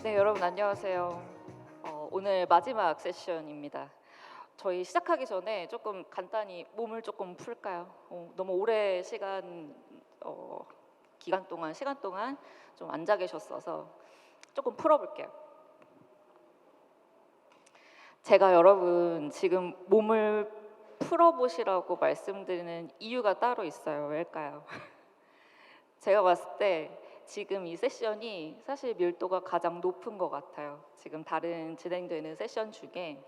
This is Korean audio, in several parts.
네, 여러분 안녕하세요. 오늘 마지막 세션입니다. 저희 시작하기 전에 조금 간단히 몸을 조금 풀까요? 너무 오래 시간 동안 좀 앉아 계셨어서 조금 풀어볼게요. 제가 여러분 지금 몸을 풀어보시라고 말씀드리는 이유가 따로 있어요. 왜일까요? 제가 봤을 때 지금 이 세션이 사실 밀도가 가장 높은 것 같아요. 지금 다른 진행되는 세션 중에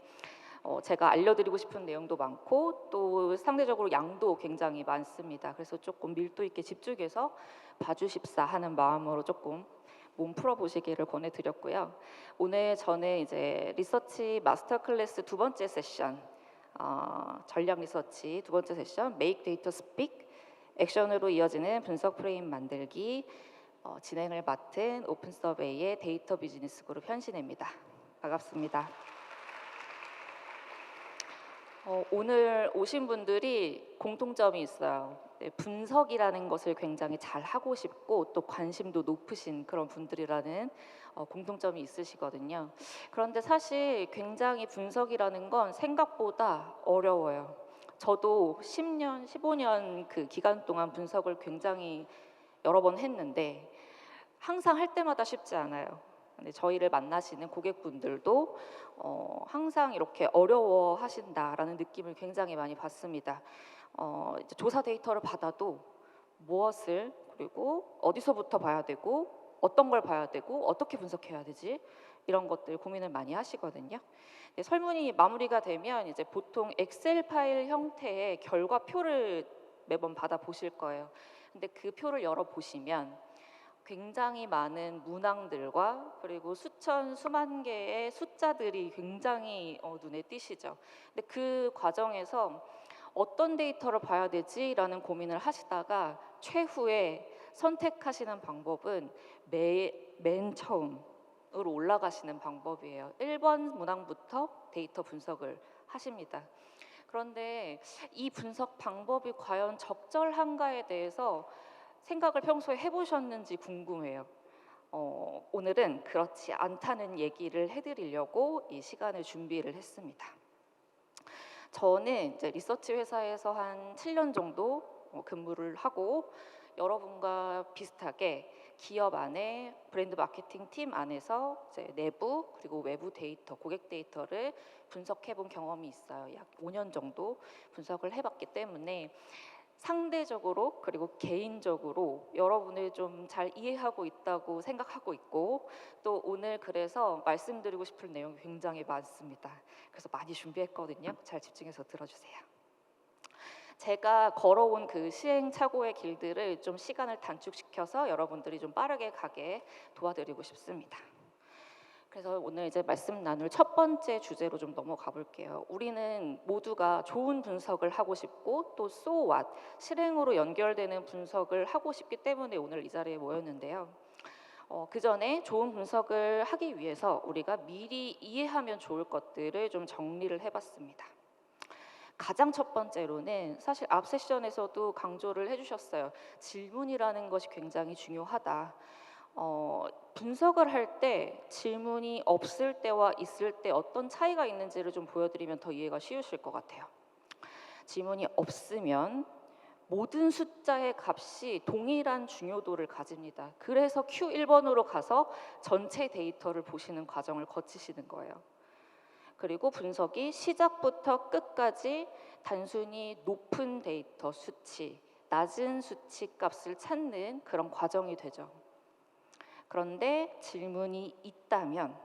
제가 알려드리고 싶은 내용도 많고 또 상대적으로 양도 굉장히 많습니다. 그래서 조금 밀도 있게 집중해서 봐주십사 하는 마음으로 조금 몸 풀어보시기를 권해드렸고요. 오늘 저는 이제 리서치 마스터 클래스 두 번째 세션, 전략 리서치 두 번째 세션, Make Data Speak, 액션으로 이어지는 분석 프레임 만들기 진행을 맡은 오픈 서베이의 데이터 비즈니스 그룹 현신혜입니다. 반갑습니다. 오늘 오신 분들이 공통점이 있어요. 네, 분석이라는 것을 굉장히 잘 하고 싶고 또 관심도 높으신 그런 분들이라는 공통점이 있으시거든요. 그런데 사실 굉장히 분석이라는 건 생각보다 어려워요. 저도 10년, 15년 그 기간 동안 분석을 굉장히 여러 번 했는데 항상 할 때마다 쉽지 않아요. 근데 저희를 만나시는 고객분들도 항상 이렇게 어려워하신다라는 느낌을 굉장히 많이 받습니다. 이제 조사 데이터를 받아도 무엇을 그리고 어디서부터 봐야 되고 어떤 걸 봐야 되고 어떻게 분석해야 되지 이런 것들 고민을 많이 하시거든요. 설문이 마무리가 되면 이제 보통 엑셀 파일 형태의 결과표를 매번 받아 보실 거예요. 근데 그 표를 열어 보시면 굉장히 많은 문항들과 그리고 수천 수만 개의 숫자들이 굉장히 눈에 띄시죠. 근데 그 과정에서 어떤 데이터를 봐야 되지라는 고민을 하시다가 최후에 선택하시는 방법은 맨 처음으로 올라가시는 방법이에요. 1번 문항부터 데이터 분석을 하십니다. 그런데 이 분석 방법이 과연 적절한가에 대해서 생각을 평소에 해보셨는지 궁금해요. 오늘은 그렇지 않다는 얘기를 해드리려고 이 시간을 준비를 했습니다. 저는 이제 리서치 회사에서 한 7년 정도 근무를 하고 여러분과 비슷하게 기업 안에 브랜드 마케팅 팀 안에서 이제 내부 그리고 외부 데이터, 고객 데이터를 분석해본 경험이 있어요. 약 5년 정도 분석을 해봤기 때문에 상대적으로 그리고 개인적으로 여러분을 좀 잘 이해하고 있다고 생각하고 있고 또 오늘 그래서 말씀드리고 싶은 내용이 굉장히 많습니다. 그래서 많이 준비했거든요. 잘 집중해서 들어주세요. 제가 걸어온 그 시행착오의 길들을 좀 시간을 단축시켜서 여러분들이 좀 빠르게 가게 도와드리고 싶습니다. 그래서 오늘 이제 말씀 나눌 첫 번째 주제로 좀 넘어가 볼게요. 우리는 모두가 좋은 분석을 하고 싶고 또 so what, 실행으로 연결되는 분석을 하고 싶기 때문에 오늘 이 자리에 모였는데요. 그 전에 좋은 분석을 하기 위해서 우리가 미리 이해하면 좋을 것들을 좀 정리를 해봤습니다. 가장 첫 번째로는 사실 앞 세션에서도 강조를 해주셨어요. 질문이라는 것이 굉장히 중요하다. 분석을 할 때 질문이 없을 때와 있을 때 어떤 차이가 있는지를 좀 보여드리면 더 이해가 쉬우실 것 같아요. 질문이 없으면 모든 숫자의 값이 동일한 중요도를 가집니다. 그래서 Q1번으로 가서 전체 데이터를 보시는 과정을 거치시는 거예요. 그리고 분석이 시작부터 끝까지 단순히 높은 데이터 수치, 낮은 수치 값을 찾는 그런 과정이 되죠. 그런데 질문이 있다면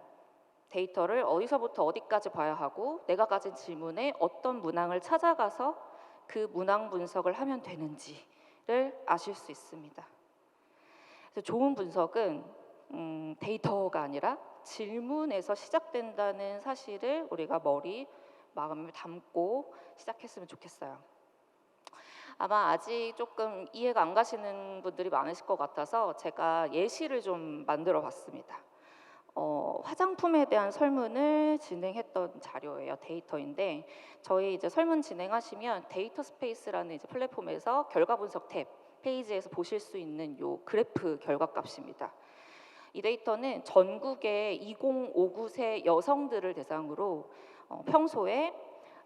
데이터를 어디서부터 어디까지 봐야 하고 내가 가진 질문에 어떤 문항을 찾아가서 그 문항 분석을 하면 되는지를 아실 수 있습니다. 그래서 좋은 분석은 데이터가 아니라 질문에서 시작된다는 사실을 우리가 마음에 담고 시작했으면 좋겠어요. 아마 아직 조금 이해가 안 가시는 분들이 많으실 것 같아서 제가 예시를 좀 만들어 봤습니다. 화장품에 대한 설문을 진행했던 자료예요. 데이터인데 저희 이제 설문 진행하시면 데이터 스페이스라는 이제 플랫폼에서 결과 분석 탭 페이지에서 보실 수 있는 요 그래프 결과값입니다. 이 데이터는 전국의 2059세 여성들을 대상으로 평소에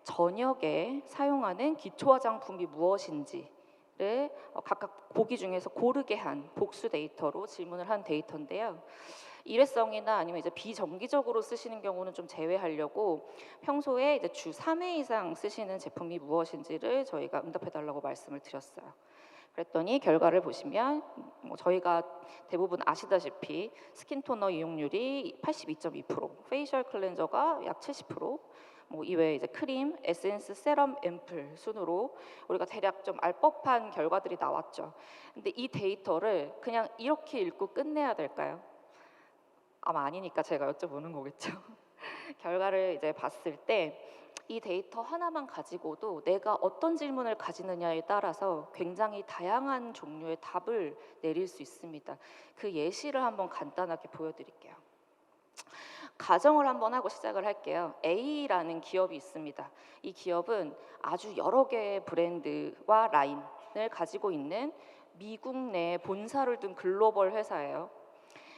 저녁에 사용하는 기초 화장품이 무엇인지를 각각 보기 중에서 고르게 한 복수 데이터로 질문을 한 데이터인데요. 일회성이나 아니면 이제 비정기적으로 쓰시는 경우는 좀 제외하려고 평소에 이제 주 3회 이상 쓰시는 제품이 무엇인지를 저희가 응답해 달라고 말씀을 드렸어요. 그랬더니 결과를 보시면 저희가 대부분 아시다시피 스킨 토너 이용률이 82.2%, 페이셜 클렌저가 약 70%, 이외에 이제 크림, 에센스, 세럼, 앰플 순으로 우리가 대략 좀 알 법한 결과들이 나왔죠. 근데 이 데이터를 그냥 이렇게 읽고 끝내야 될까요? 아마 아니니까 제가 여쭤보는 거겠죠. 결과를 이제 봤을 때 이 데이터 하나만 가지고도 내가 어떤 질문을 가지느냐에 따라서 굉장히 다양한 종류의 답을 내릴 수 있습니다. 그 예시를 한번 간단하게 보여드릴게요. 가정을 한번 하고 시작을 할게요. A라는 기업이 있습니다. 이 기업은 아주 여러 개의 브랜드와 라인을 가지고 있는 미국 내 본사를 둔 글로벌 회사예요.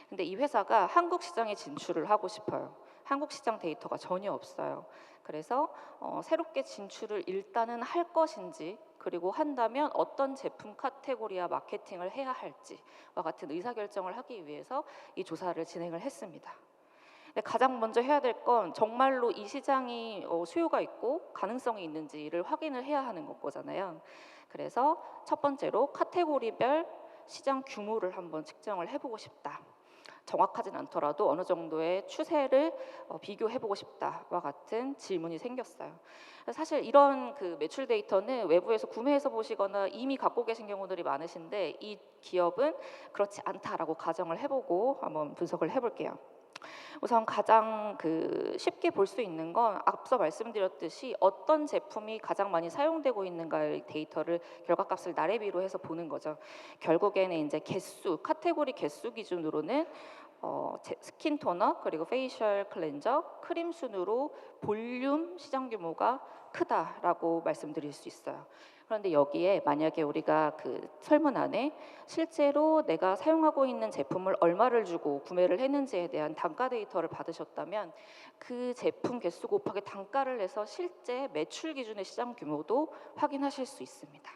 근데 이 회사가 한국 시장에 진출을 하고 싶어요. 한국 시장 데이터가 전혀 없어요. 그래서 새롭게 진출을 일단은 할 것인지, 그리고 한다면 어떤 제품 카테고리와 마케팅을 해야 할지와 같은 의사결정을 하기 위해서 이 조사를 진행을 했습니다. 근데 가장 먼저 해야 될 건 정말로 이 시장이 수요가 있고 가능성이 있는지를 확인을 해야 하는 거잖아요. 그래서 첫 번째로 카테고리별 시장 규모를 한번 측정을 해보고 싶다. 정확하진 않더라도 어느 정도의 추세를 비교해보고 싶다와 같은 질문이 생겼어요. 사실 이런 그 매출 데이터는 외부에서 구매해서 보시거나 이미 갖고 계신 경우들이 많으신데 이 기업은 그렇지 않다라고 가정을 해보고 한번 분석을 해볼게요. 우선 가장 쉽게 볼 수 있는 건 앞서 말씀드렸듯이 어떤 제품이 가장 많이 사용되고 있는가의 데이터를 결과값을 나래비로 해서 보는 거죠. 결국에는 이제 개수, 카테고리 개수 기준으로는 스킨 토너 그리고 페이셜 클렌저, 크림 순으로 볼륨 시장 규모가 크다라고 말씀드릴 수 있어요. 그런데 여기에 만약에 우리가 그 설문 안에 실제로 내가 사용하고 있는 제품을 얼마를 주고 구매를 했는지에 대한 단가 데이터를 받으셨다면 그 제품 개수 곱하기 단가를 내서 실제 매출 기준의 시장 규모도 확인하실 수 있습니다.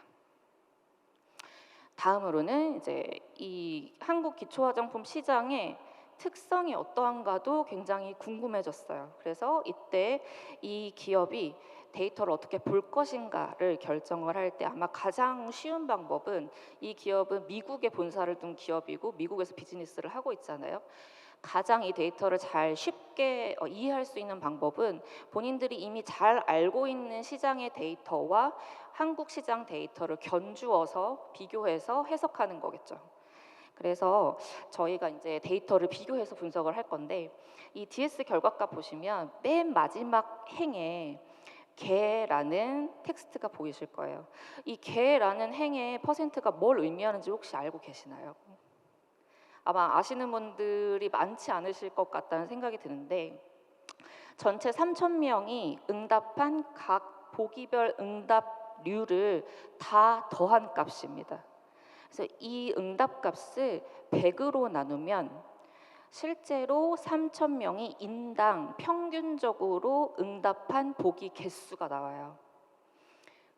다음으로는 이제 이 한국 기초화장품 시장의 특성이 어떠한가도 굉장히 궁금해졌어요. 그래서 이때 이 기업이 데이터를 어떻게 볼 것인가를 결정을 할 때 아마 가장 쉬운 방법은 이 기업은 미국에 본사를 둔 기업이고 미국에서 비즈니스를 하고 있잖아요. 가장 이 데이터를 잘 쉽게 이해할 수 있는 방법은 본인들이 이미 잘 알고 있는 시장의 데이터와 한국 시장 데이터를 견주어서 비교해서 해석하는 거겠죠. 그래서 저희가 이제 데이터를 비교해서 분석을 할 건데 이 DS 결과값 보시면 맨 마지막 행에 개라는 텍스트가 보이실 거예요. 이 개라는 행의 퍼센트가 뭘 의미하는지 혹시 알고 계시나요? 아마 아시는 분들이 많지 않으실 것 같다는 생각이 드는데 전체 3,000명이 응답한 각 보기별 응답률을 다 더한 값입니다. 그래서 이 응답값을 100으로 나누면 실제로 3,000명이 인당 평균적으로 응답한 보기 개수가 나와요.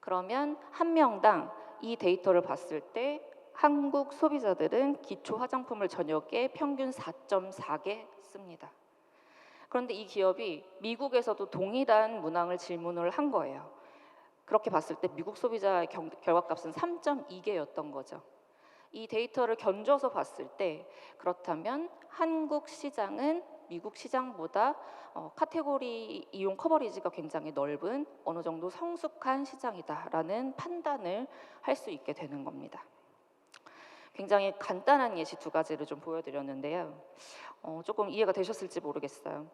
그러면 한 명당 이 데이터를 봤을 때 한국 소비자들은 기초 화장품을 저녁에 평균 4.4개 씁니다. 그런데 이 기업이 미국에서도 동일한 문항을 질문을 한 거예요. 그렇게 봤을 때 미국 소비자의 결과값은 3.2개였던 거죠. 이 데이터를 견줘서 봤을 때 그렇다면 한국 시장은 미국 시장보다 카테고리 이용 커버리지가 굉장히 넓은 어느 정도 성숙한 시장이다라는 판단을 할 수 있게 되는 겁니다. 굉장히 간단한 예시 두 가지를 좀 보여드렸는데요. 조금 이해가 되셨을지 모르겠어요.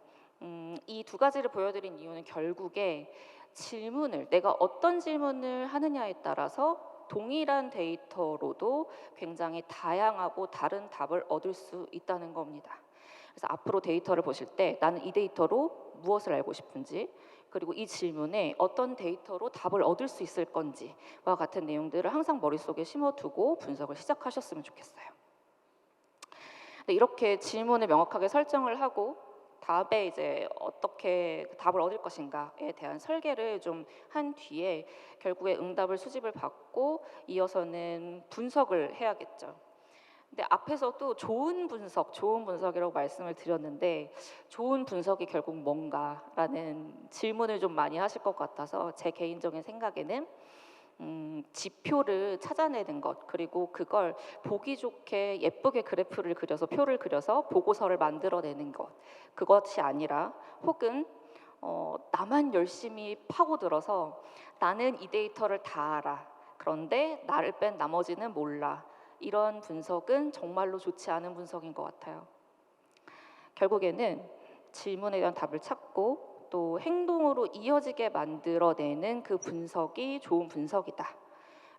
이 두 가지를 보여드린 이유는 결국에 질문을 내가 어떤 질문을 하느냐에 따라서 동일한 데이터로도 굉장히 다양하고 다른 답을 얻을 수 있다는 겁니다. 그래서 앞으로 데이터를 보실 때 나는 이 데이터로 무엇을 알고 싶은지 그리고 이 질문에 어떤 데이터로 답을 얻을 수 있을 건지와 같은 내용들을 항상 머릿속에 심어두고 분석을 시작하셨으면 좋겠어요. 근데 이렇게 질문을 명확하게 설정을 하고 다음에 이제 어떻게 답을 얻을 것인가에 대한 설계를 좀 한 뒤에 결국에 응답을 수집을 받고 이어서는 분석을 해야겠죠. 근데 앞에서도 좋은 분석이라고 말씀을 드렸는데 좋은 분석이 결국 뭔가라는 질문을 좀 많이 하실 것 같아서 제 개인적인 생각에는 지표를 찾아내는 것, 그리고 그걸 보기 좋게 예쁘게 그래프를 그려서 표를 그려서 보고서를 만들어내는 것, 그것이 아니라 혹은 나만 열심히 파고들어서 나는 이 데이터를 다 알아. 그런데 나를 뺀 나머지는 몰라. 이런 분석은 정말로 좋지 않은 분석인 것 같아요. 결국에는 질문에 대한 답을 찾고 또 행동으로 이어지게 만들어내는 그 분석이 좋은 분석이다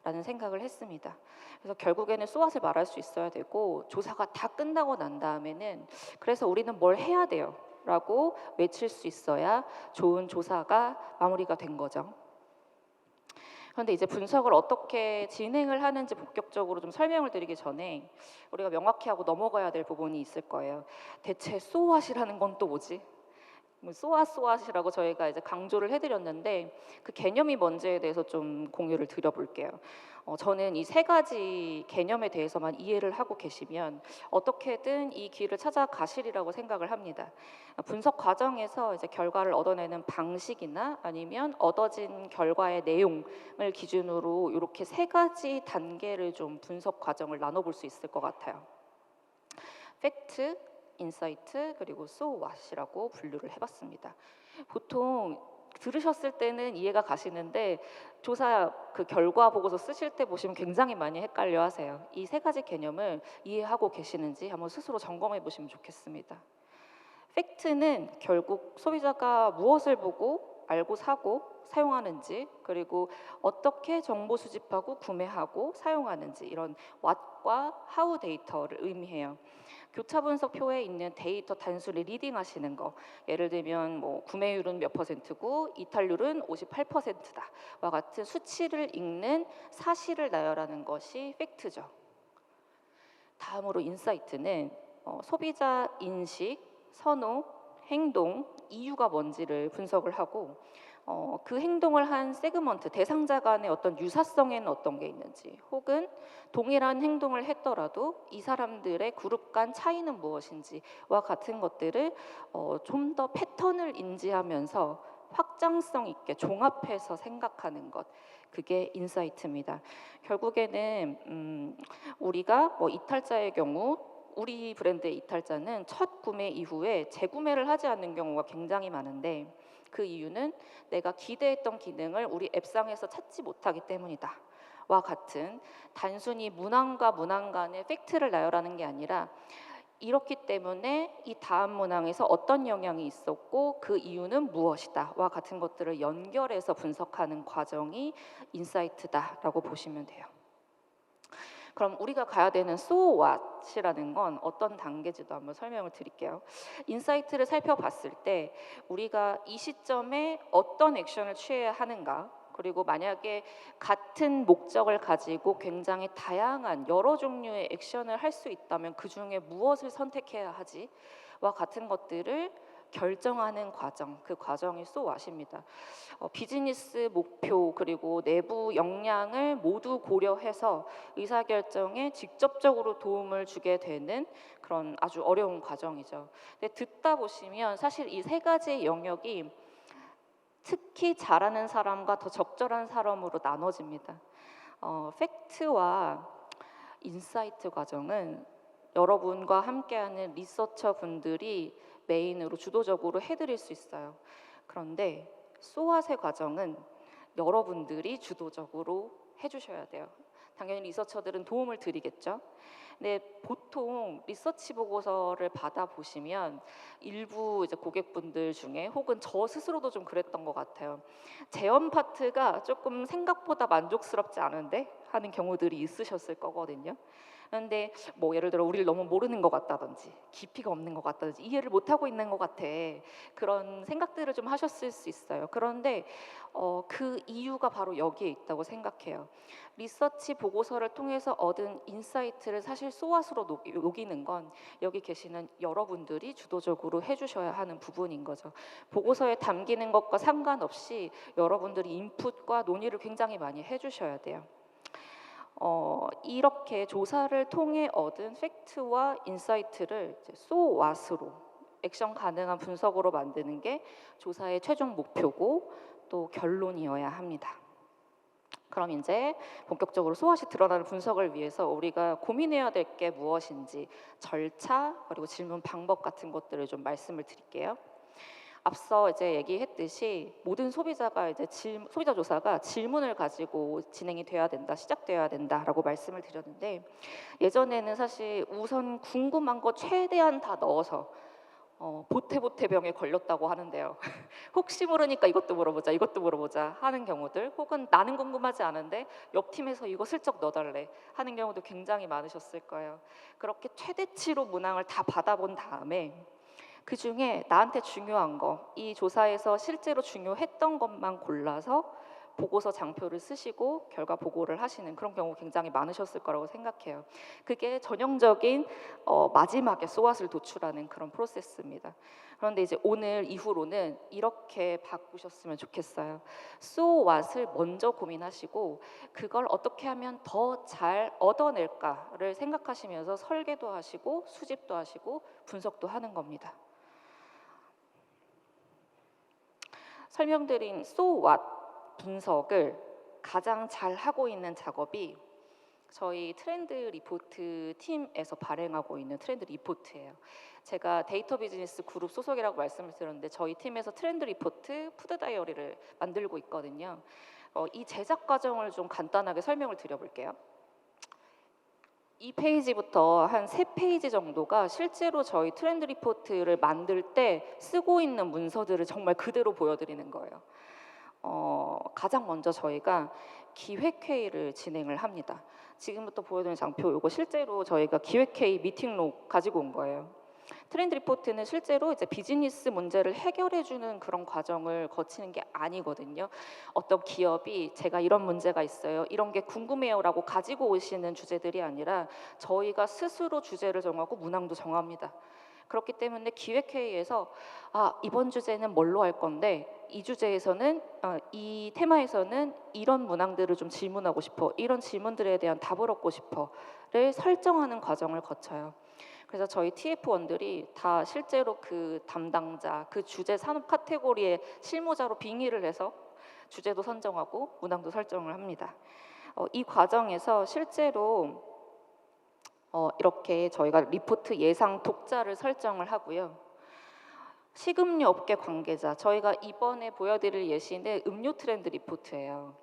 라는 생각을 했습니다. 그래서 결국에는 SWOT을 말할 수 있어야 되고 조사가 다 끝나고 난 다음에는 그래서 우리는 뭘 해야 돼요 라고 외칠 수 있어야 좋은 조사가 마무리가 된 거죠. 그런데 이제 분석을 어떻게 진행을 하는지 본격적으로 좀 설명을 드리기 전에 우리가 명확히 하고 넘어가야 될 부분이 있을 거예요. 대체 SWOT이라는 건 또 뭐지? 소아소아시라고 저희가 이제 강조를 해드렸는데 그 개념이 뭔지에 대해서 좀 공유를 드려볼게요. 저는 이 세 가지 개념에 대해서만 이해를 하고 계시면 어떻게든 이 길을 찾아가시리라고 생각을 합니다. 분석 과정에서 이제 결과를 얻어내는 방식이나 아니면 얻어진 결과의 내용을 기준으로 이렇게 세 가지 단계를 좀 분석 과정을 나눠볼 수 있을 것 같아요. 팩트, 인사이트, 그리고 so what이라고 분류를 해봤습니다. 보통 들으셨을 때는 이해가 가시는데 조사 그 결과 보고서 쓰실 때 보시면 굉장히 많이 헷갈려 하세요. 이 세 가지 개념을 이해하고 계시는지 한번 스스로 점검해 보시면 좋겠습니다. 팩트는 결국 소비자가 무엇을 보고 알고 사고 사용하는지, 그리고 어떻게 정보 수집하고 구매하고 사용하는지, 이런 what과 how 데이터를 의미해요. 교차 분석표에 있는 데이터 단순히 리딩하시는 거, 예를 들면 뭐 구매율은 몇 퍼센트고 이탈률은 58%다와 같은 수치를 읽는 사실을 나열하는 것이 팩트죠. 다음으로 인사이트는 소비자 인식, 선호, 행동, 이유가 뭔지를 분석을 하고 그 행동을 한 세그먼트, 대상자 간의 어떤 유사성에는 어떤 게 있는지, 혹은 동일한 행동을 했더라도 이 사람들의 그룹 간 차이는 무엇인지와 같은 것들을 좀 더 패턴을 인지하면서 확장성 있게 종합해서 생각하는 것, 그게 인사이트입니다. 결국에는 우리가 뭐 이탈자의 경우 우리 브랜드의 이탈자는 첫 구매 이후에 재구매를 하지 않는 경우가 굉장히 많은데 그 이유는 내가 기대했던 기능을 우리 앱상에서 찾지 못하기 때문이다 와 같은, 단순히 문항과 문항 간의 팩트를 나열하는 게 아니라 이렇기 때문에 이 다음 문항에서 어떤 영향이 있었고 그 이유는 무엇이다 와 같은 것들을 연결해서 분석하는 과정이 인사이트다라고 보시면 돼요. 그럼 우리가 가야 되는 so what이라는 건 어떤 단계지도 한번 설명을 드릴게요. 인사이트를 살펴봤을 때 우리가 이 시점에 어떤 액션을 취해야 하는가, 그리고 만약에 같은 목적을 가지고 굉장히 다양한 여러 종류의 액션을 할 수 있다면 그 중에 무엇을 선택해야 하지와 같은 것들을 결정하는 과정, 그 과정이 so what입니다. 비즈니스 목표 그리고 내부 역량을 모두 고려해서 의사결정에 직접적으로 도움을 주게 되는 그런 아주 어려운 과정이죠. 근데 듣다 보시면 사실 이 세 가지 영역이 특히 잘하는 사람과 더 적절한 사람으로 나눠집니다. 팩트와 인사이트 과정은 여러분과 함께하는 리서처 분들이 메인으로 주도적으로 해드릴 수 있어요. 그런데 소아세 과정은 여러분들이 주도적으로 해주셔야 돼요. 당연히 리서처들은 도움을 드리겠죠. 근데 보통 리서치 보고서를 받아보시면 일부 이제 고객분들 중에, 혹은 저 스스로도 좀 그랬던 것 같아요. 재원 파트가 조금 생각보다 만족스럽지 않은데 하는 경우들이 있으셨을 거거든요. 그런데 뭐 예를 들어 우리를 너무 모르는 것 같다든지 깊이가 없는 것 같다든지 이해를 못하고 있는 것 같아, 그런 생각들을 좀 하셨을 수 있어요. 그런데 그 이유가 바로 여기에 있다고 생각해요. 리서치 보고서를 통해서 얻은 인사이트를 사실 소아스로 녹이는 건 여기 계시는 여러분들이 주도적으로 해주셔야 하는 부분인 거죠. 보고서에 담기는 것과 상관없이 여러분들이 인풋과 논의를 굉장히 많이 해주셔야 돼요. 이렇게 조사를 통해 얻은 팩트와 인사이트를 이제 so what으로 액션 가능한 분석으로 만드는 게 조사의 최종 목표고 또 결론이어야 합니다. 그럼 이제 본격적으로 소아시 드러나는 분석을 위해서 우리가 고민해야 될 게 무엇인지 절차 그리고 질문 방법 같은 것들을 좀 말씀을 드릴게요. 앞서 이제 얘기했듯이 모든 소비자가 이제 소비자 조사가 질문을 가지고 진행이 돼야 된다, 시작돼야 된다라고 말씀을 드렸는데, 예전에는 사실 우선 궁금한 거 최대한 다 넣어서 보태보태병에 걸렸다고 하는데요. 혹시 모르니까 이것도 물어보자, 이것도 물어보자 하는 경우들, 혹은 나는 궁금하지 않은데 옆 팀에서 이거 슬쩍 넣어달래 하는 경우도 굉장히 많으셨을 거예요. 그렇게 최대치로 문항을 다 받아본 다음에 그 중에 나한테 중요한 거, 이 조사에서 실제로 중요했던 것만 골라서 보고서 장표를 쓰시고 결과 보고를 하시는 그런 경우 굉장히 많으셨을 거라고 생각해요. 그게 전형적인 마지막에 소왓을 도출하는 그런 프로세스입니다. 그런데 이제 오늘 이후로는 이렇게 바꾸셨으면 좋겠어요. so what을 먼저 고민하시고 그걸 어떻게 하면 더 잘 얻어낼까를 생각하시면서 설계도 하시고 수집도 하시고 분석도 하는 겁니다. 설명드린 so what 분석을 가장 잘 하고 있는 작업이 저희 트렌드 리포트 팀에서 발행하고 있는 트렌드 리포트예요. 제가 데이터 비즈니스 그룹 소속이라고 말씀을 드렸는데 저희 팀에서 트렌드 리포트 푸드 다이어리를 만들고 있거든요. 이 제작 과정을 좀 간단하게 설명을 드려볼게요. 이 페이지부터 한 3페이지 정도가 실제로 저희 트렌드 리포트를 만들 때 쓰고 있는 문서들을 정말 그대로 보여드리는 거예요. 가장 먼저 저희가 기획회의를 진행을 합니다. 지금부터 보여드리는 장표, 이거 실제로 저희가 기획회의 미팅록 가지고 온 거예요. 트렌드 리포트는 실제로 이제 비즈니스 문제를 해결해주는 그런 과정을 거치는 게 아니거든요. 어떤 기업이 제가 이런 문제가 있어요, 이런 게 궁금해요라고 가지고 오시는 주제들이 아니라 저희가 스스로 주제를 정하고 문항도 정합니다. 그렇기 때문에 기획회의에서 이번 주제는 뭘로 할 건데 이 주제에서는 이 테마에서는 이런 문항들을 좀 질문하고 싶어, 이런 질문들에 대한 답을 얻고 싶어를 설정하는 과정을 거쳐요. 그래서 저희 TF1들이 다 실제로 그 담당자, 그 주제 산업 카테고리의 실무자로 빙의를 해서 주제도 선정하고 문항도 설정을 합니다. 이 과정에서 실제로 이렇게 저희가 리포트 예상 독자를 설정을 하고요. 식음료 업계 관계자, 저희가 이번에 보여드릴 예시는 음료 트렌드 리포트예요.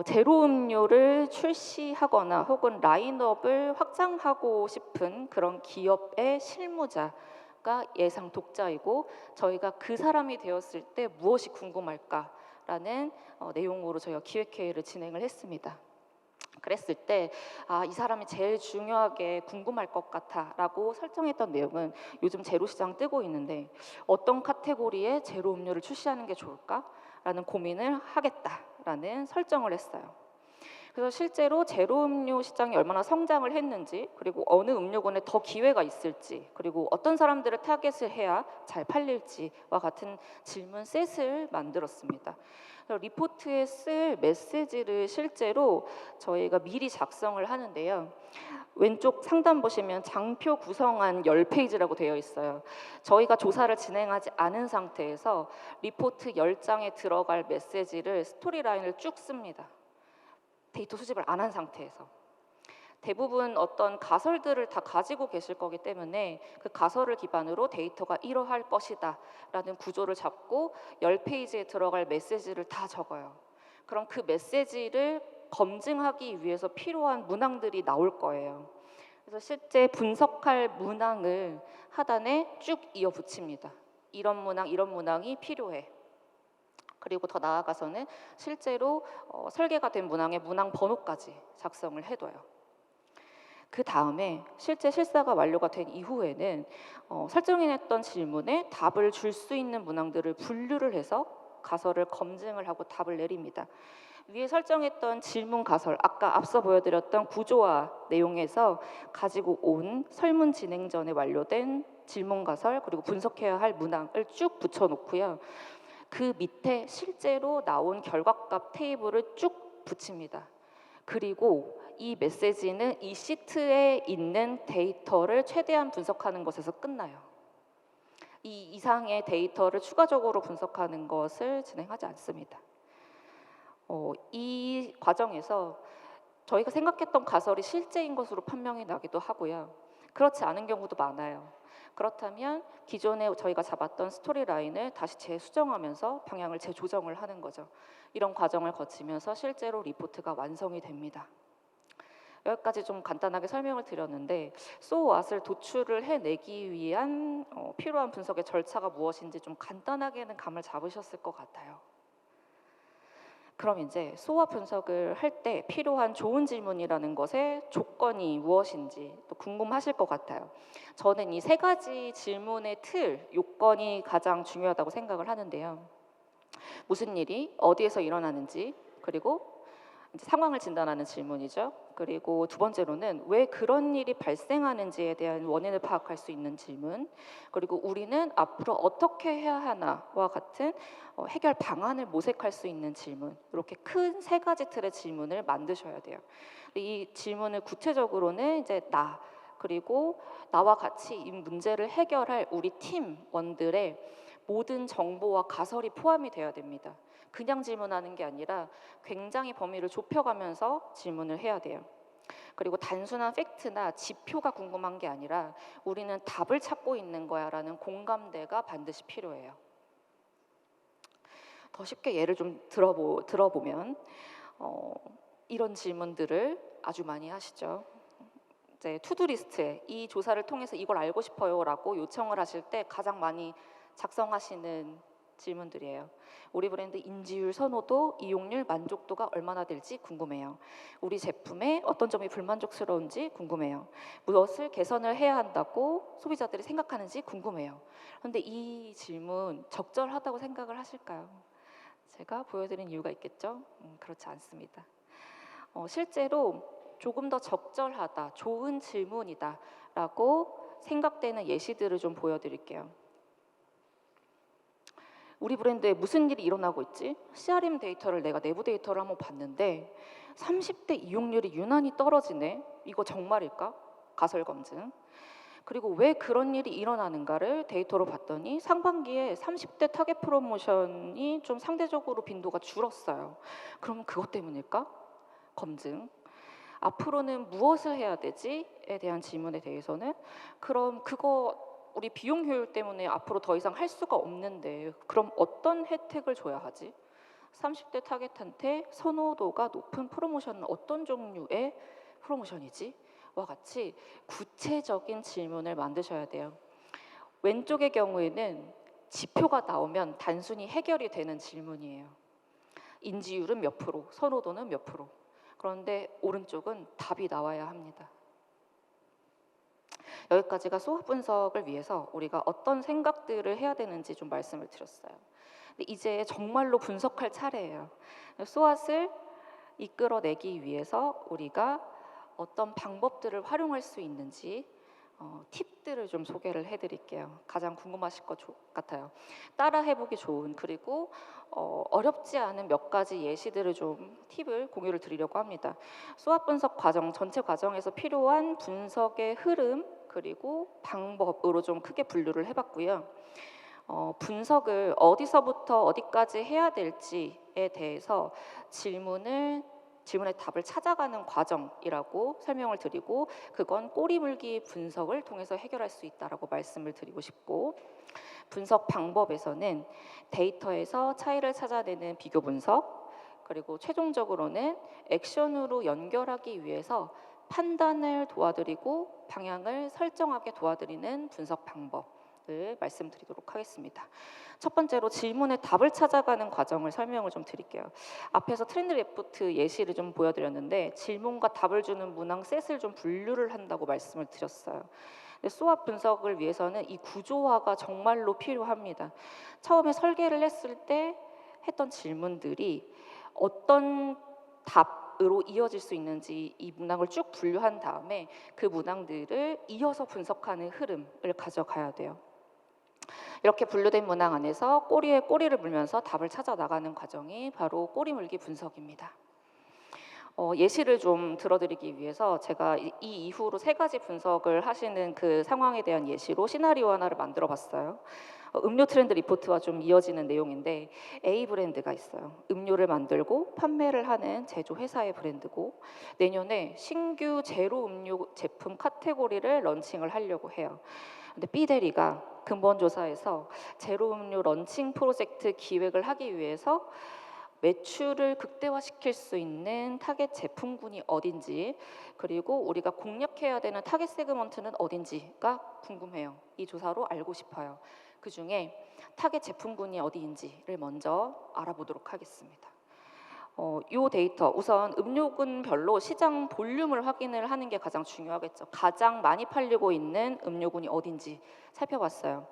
제로 음료를 출시하거나 혹은 라인업을 확장하고 싶은 그런 기업의 실무자가 예상 독자이고 저희가 그 사람이 되었을 때 무엇이 궁금할까라는 내용으로 저희가 기획회의를 진행을 했습니다. 그랬을 때 이 사람이 제일 중요하게 궁금할 것 같아 라고 설정했던 내용은 요즘 제로 시장 뜨고 있는데 어떤 카테고리에 제로 음료를 출시하는 게 좋을까? 라는 고민을 하겠다라는 설정을 했어요. 그래서 실제로 제로 음료 시장이 얼마나 성장을 했는지, 그리고 어느 음료군에 더 기회가 있을지, 그리고 어떤 사람들을 타겟을 해야 잘 팔릴지와 같은 질문 셋을 만들었습니다. 리포트에 쓸 메시지를 실제로 저희가 미리 작성을 하는데요. 왼쪽 상단 보시면 장표 구성안 10페이지라고 되어 있어요. 저희가 조사를 진행하지 않은 상태에서 리포트 10장에 들어갈 메시지를 스토리라인을 쭉 씁니다. 데이터 수집을 안 한 상태에서. 대부분 어떤 가설들을 다 가지고 계실 거기 때문에 그 가설을 기반으로 데이터가 이러할 것이다 라는 구조를 잡고 10페이지에 들어갈 메시지를 다 적어요. 그럼 그 메시지를 검증하기 위해서 필요한 문항들이 나올 거예요. 그래서 실제 분석할 문항을 하단에 쭉 이어 붙입니다. 이런 문항이 필요해. 그리고 더 나아가서는 실제로 설계가 된 문항의 문항 번호까지 작성을 해둬요. 그 다음에 실제 실사가 완료가 된 이후에는 설정해냈던 질문에 답을 줄 수 있는 문항들을 분류를 해서 가설을 검증을 하고 답을 내립니다. 위에 설정했던 질문 가설, 아까 앞서 보여드렸던 구조화 내용에서 가지고 온 설문 진행 전에 완료된 질문 가설 그리고 분석해야 할 문항을 쭉 붙여놓고요. 그 밑에 실제로 나온 결과값 테이블을 쭉 붙입니다. 그리고 이 메시지는 이 시트에 있는 데이터를 최대한 분석하는 것에서 끝나요. 이 이상의 데이터를 추가적으로 분석하는 것을 진행하지 않습니다. 이 과정에서 저희가 생각했던 가설이 실제인 것으로 판명이 나기도 하고요. 그렇지 않은 경우도 많아요. 그렇다면 기존에 저희가 잡았던 스토리 라인을 다시 재수정하면서 방향을 재조정을 하는 거죠. 이런 과정을 거치면서 실제로 리포트가 완성이 됩니다. 여기까지 좀 간단하게 설명을 드렸는데 So What을 도출을 해내기 위한 필요한 분석의 절차가 무엇인지 좀 간단하게는 감을 잡으셨을 것 같아요. 그럼 이제 So What 분석을 할 때 필요한 좋은 질문이라는 것의 조건이 무엇인지 또 궁금하실 것 같아요. 저는 이 세 가지 질문의 틀, 요건이 가장 중요하다고 생각을 하는데요. 무슨 일이 어디에서 일어나는지, 그리고 이제 상황을 진단하는 질문이죠. 그리고 두 번째로는 왜 그런 일이 발생하는지에 대한 원인을 파악할 수 있는 질문, 그리고 우리는 앞으로 어떻게 해야 하나와 같은 해결 방안을 모색할 수 있는 질문, 이렇게 큰 세 가지 틀의 질문을 만드셔야 돼요. 이 질문을 구체적으로는 이제 그리고 나와 같이 이 문제를 해결할 우리 팀원들의 모든 정보와 가설이 포함이 되어야 됩니다. 그냥 질문하는 게 아니라 굉장히 범위를 좁혀가면서 질문을 해야 돼요. 그리고 단순한 팩트나 지표가 궁금한 게 아니라 우리는 답을 찾고 있는 거야 라는 공감대가 반드시 필요해요. 더 쉽게 예를 좀 들어보면 이런 질문들을 아주 많이 하시죠. 이제 투두 리스트에 이 조사를 통해서 이걸 알고 싶어요 라고 요청을 하실 때 가장 많이 작성하시는 질문들이에요. 우리 브랜드 인지율, 선호도, 이용률, 만족도가 얼마나 될지 궁금해요. 우리 제품의 어떤 점이 불만족스러운지 궁금해요. 무엇을 개선을 해야 한다고 소비자들이 생각하는지 궁금해요. 그런데 이 질문 적절하다고 생각을 하실까요? 제가 보여드린 이유가 있겠죠? 그렇지 않습니다. 실제로 조금 더 적절하다, 좋은 질문이다 라고 생각되는 예시들을 좀 보여드릴게요. 우리 브랜드에 무슨 일이 일어나고 있지? CRM 데이터를 내가 내부 데이터를 한번 봤는데 30대 이용률이 유난히 떨어지네. 이거 정말일까? 가설 검증. 그리고 왜 그런 일이 일어나는가를 데이터로 봤더니 상반기에 30대 타겟 프로모션이 좀 상대적으로 빈도가 줄었어요. 그럼 그것 때문일까? 검증. 앞으로는 무엇을 해야 되지?에 대한 질문에 대해서는 그럼 그거 우리 비용 효율 때문에 앞으로 더 이상 할 수가 없는데 그럼 어떤 혜택을 줘야 하지? 30대 타겟한테 선호도가 높은 프로모션은 어떤 종류의 프로모션이지? 와 같이 구체적인 질문을 만드셔야 돼요. 왼쪽의 경우에는 지표가 나오면 단순히 해결이 되는 질문이에요. 인지율은 몇 프로, 선호도는 몇 프로. 그런데 오른쪽은 답이 나와야 합니다. 여기까지가 소화 분석을 위해서 우리가 어떤 생각들을 해야 되는지 좀 말씀을 드렸어요. 근데 이제 정말로 분석할 차례예요. 소앗을 이끌어내기 위해서 우리가 어떤 방법들을 활용할 수 있는지 팁들을 좀 소개를 해드릴게요. 가장 궁금하실 것 같아요. 따라 해보기 좋은, 그리고 어렵지 않은 몇 가지 예시들을 좀 팁을 공유를 드리려고 합니다. 수학 분석 과정, 전체 과정에서 필요한 분석의 흐름 그리고 방법으로 좀 크게 분류를 해봤고요. 분석을 어디서부터 어디까지 해야 될지에 대해서 질문의 답을 찾아가는 과정이라고 설명을 드리고, 그건 꼬리물기 분석을 통해서 해결할 수 있다라고 말씀을 드리고 싶고, 분석 방법에서는 데이터에서 차이를 찾아내는 비교 분석, 그리고 최종적으로는 액션으로 연결하기 위해서 판단을 도와드리고 방향을 설정하게 도와드리는 분석 방법, 말씀드리도록 하겠습니다. 첫 번째로 질문에 답을 찾아가는 과정을 설명을 좀 드릴게요. 앞에서 트렌드 레포트 예시를 좀 보여드렸는데 질문과 답을 주는 문항 셋을 좀 분류를 한다고 말씀을 드렸어요. 수학 분석을 위해서는 이 구조화가 정말로 필요합니다. 처음에 설계를 했을 때 했던 질문들이 어떤 답으로 이어질 수 있는지 이 문항을 쭉 분류한 다음에 그 문항들을 이어서 분석하는 흐름을 가져가야 돼요. 이렇게 분류된 문항 안에서 꼬리에 꼬리를 물면서 답을 찾아 나가는 과정이 바로 꼬리물기 분석입니다. 예시를 좀 들어드리기 위해서 제가 이 이후로 3가지 분석을 하시는 그 상황에 대한 예시로 시나리오 하나를 만들어 봤어요. 음료 트렌드 리포트와 좀 이어지는 내용인데 A 브랜드가 있어요. 음료를 만들고 판매를 하는 제조 회사의 브랜드고 내년에 신규 제로 음료 제품 카테고리를 런칭을 하려고 해요. 근데 B 대리가 근본 조사에서 제로 음료 런칭 프로젝트 기획을 하기 위해서 매출을 극대화시킬 수 있는 타겟 제품군이 어딘지 그리고 우리가 공략해야 되는 타겟 세그먼트는 어딘지가 궁금해요. 이 조사로 알고 싶어요. 그 중에 타겟 제품군이 어디인지를 먼저 알아보도록 하겠습니다. 이 데이터 우선 음료군별로 시장 볼륨을 확인을 하는 게 가장 중요하겠죠. 가장 많이 팔리고 있는 음료군이 어딘지 살펴봤어요.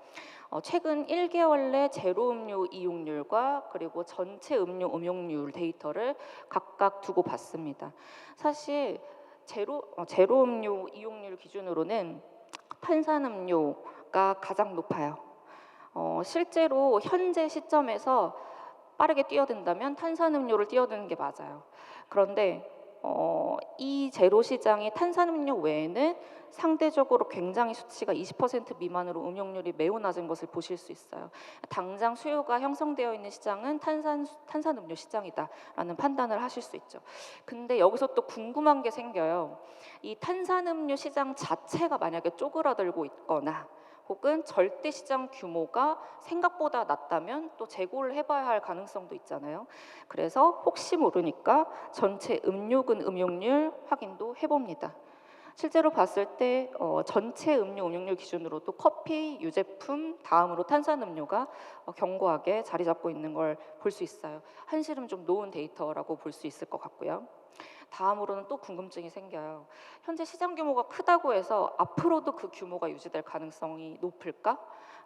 최근 1개월 내 제로 음료 이용률과 그리고 전체 음료 음용률 데이터를 각각 두고 봤습니다. 사실 제로 음료 이용률 기준으로는 탄산음료가 가장 높아요. 실제로 현재 시점에서 빠르게 뛰어든다면 탄산음료를 뛰어드는 게 맞아요. 그런데 이 제로 시장의 탄산음료 외에는 상대적으로 굉장히 수치가 20% 미만으로 음용률이 매우 낮은 것을 보실 수 있어요. 당장 수요가 형성되어 있는 시장은 탄산음료 시장이다라는 판단을 하실 수 있죠. 근데 여기서 또 궁금한 게 생겨요. 이 탄산음료 시장 자체가 만약에 쪼그라들고 있거나 혹은 절대 시장 규모가 생각보다 낮다면 또 재고를 해봐야 할 가능성도 있잖아요. 그래서 혹시 모르니까 전체 음료군 음용률 확인도 해봅니다. 실제로 봤을 때 전체 음료 음용률 기준으로도 커피, 유제품, 다음으로 탄산음료가 견고하게 자리 잡고 있는 걸 볼 수 있어요. 한시름 좀 놓은 데이터라고 볼 수 있을 것 같고요. 다음으로는 또 궁금증이 생겨요. 현재 시장 규모가 크다고 해서 앞으로도 그 규모가 유지될 가능성이 높을까?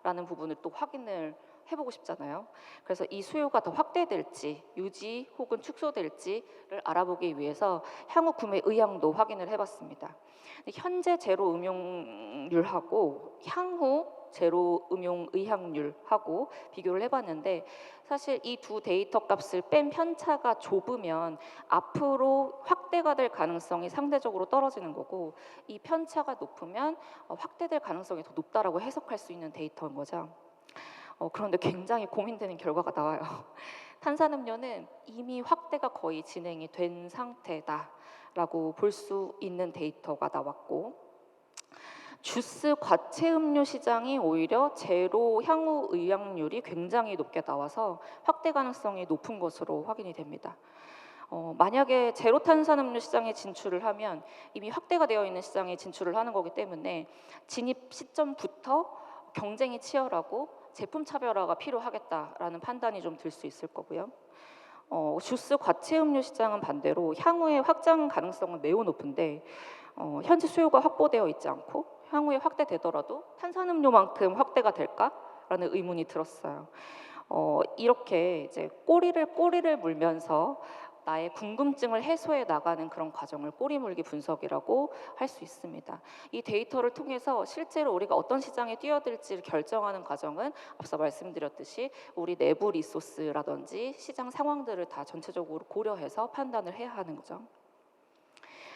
라는 부분을 또 확인을 해보고 싶잖아요. 그래서 이 수요가 더 확대될지 유지 혹은 축소될지를 알아보기 위해서 향후 구매 의향도 확인을 해봤습니다. 현재 제로 음용률하고 향후 제로 음용 의향률하고 비교를 해봤는데 사실 이 두 데이터 값을 뺀 편차가 좁으면 앞으로 확대가 될 가능성이 상대적으로 떨어지는 거고 이 편차가 높으면 확대될 가능성이 더 높다라고 해석할 수 있는 데이터인 거죠. 그런데 굉장히 고민되는 결과가 나와요. 탄산음료는 이미 확대가 거의 진행이 된 상태다라고 볼 수 있는 데이터가 나왔고 주스 과체 음료 시장이 오히려 제로 향후 의향률이 굉장히 높게 나와서 확대 가능성이 높은 것으로 확인이 됩니다. 만약에 제로 탄산음료 시장에 진출을 하면 이미 확대가 되어 있는 시장에 진출을 하는 거기 때문에 진입 시점부터 경쟁이 치열하고 제품 차별화가 필요하겠다라는 판단이 좀 들 수 있을 거고요. 주스 과체 음료 시장은 반대로 향후에 확장 가능성은 매우 높은데 현재 수요가 확보되어 있지 않고 향후에 확대되더라도 탄산음료만큼 확대가 될까라는 의문이 들었어요. 이렇게 이제 꼬리를 물면서 나의 궁금증을 해소해 나가는 그런 과정을 꼬리물기 분석이라고 할 수 있습니다. 이 데이터를 통해서 실제로 우리가 어떤 시장에 뛰어들지를 결정하는 과정은 앞서 말씀드렸듯이 우리 내부 리소스라든지 시장 상황들을 다 전체적으로 고려해서 판단을 해야 하는 거죠.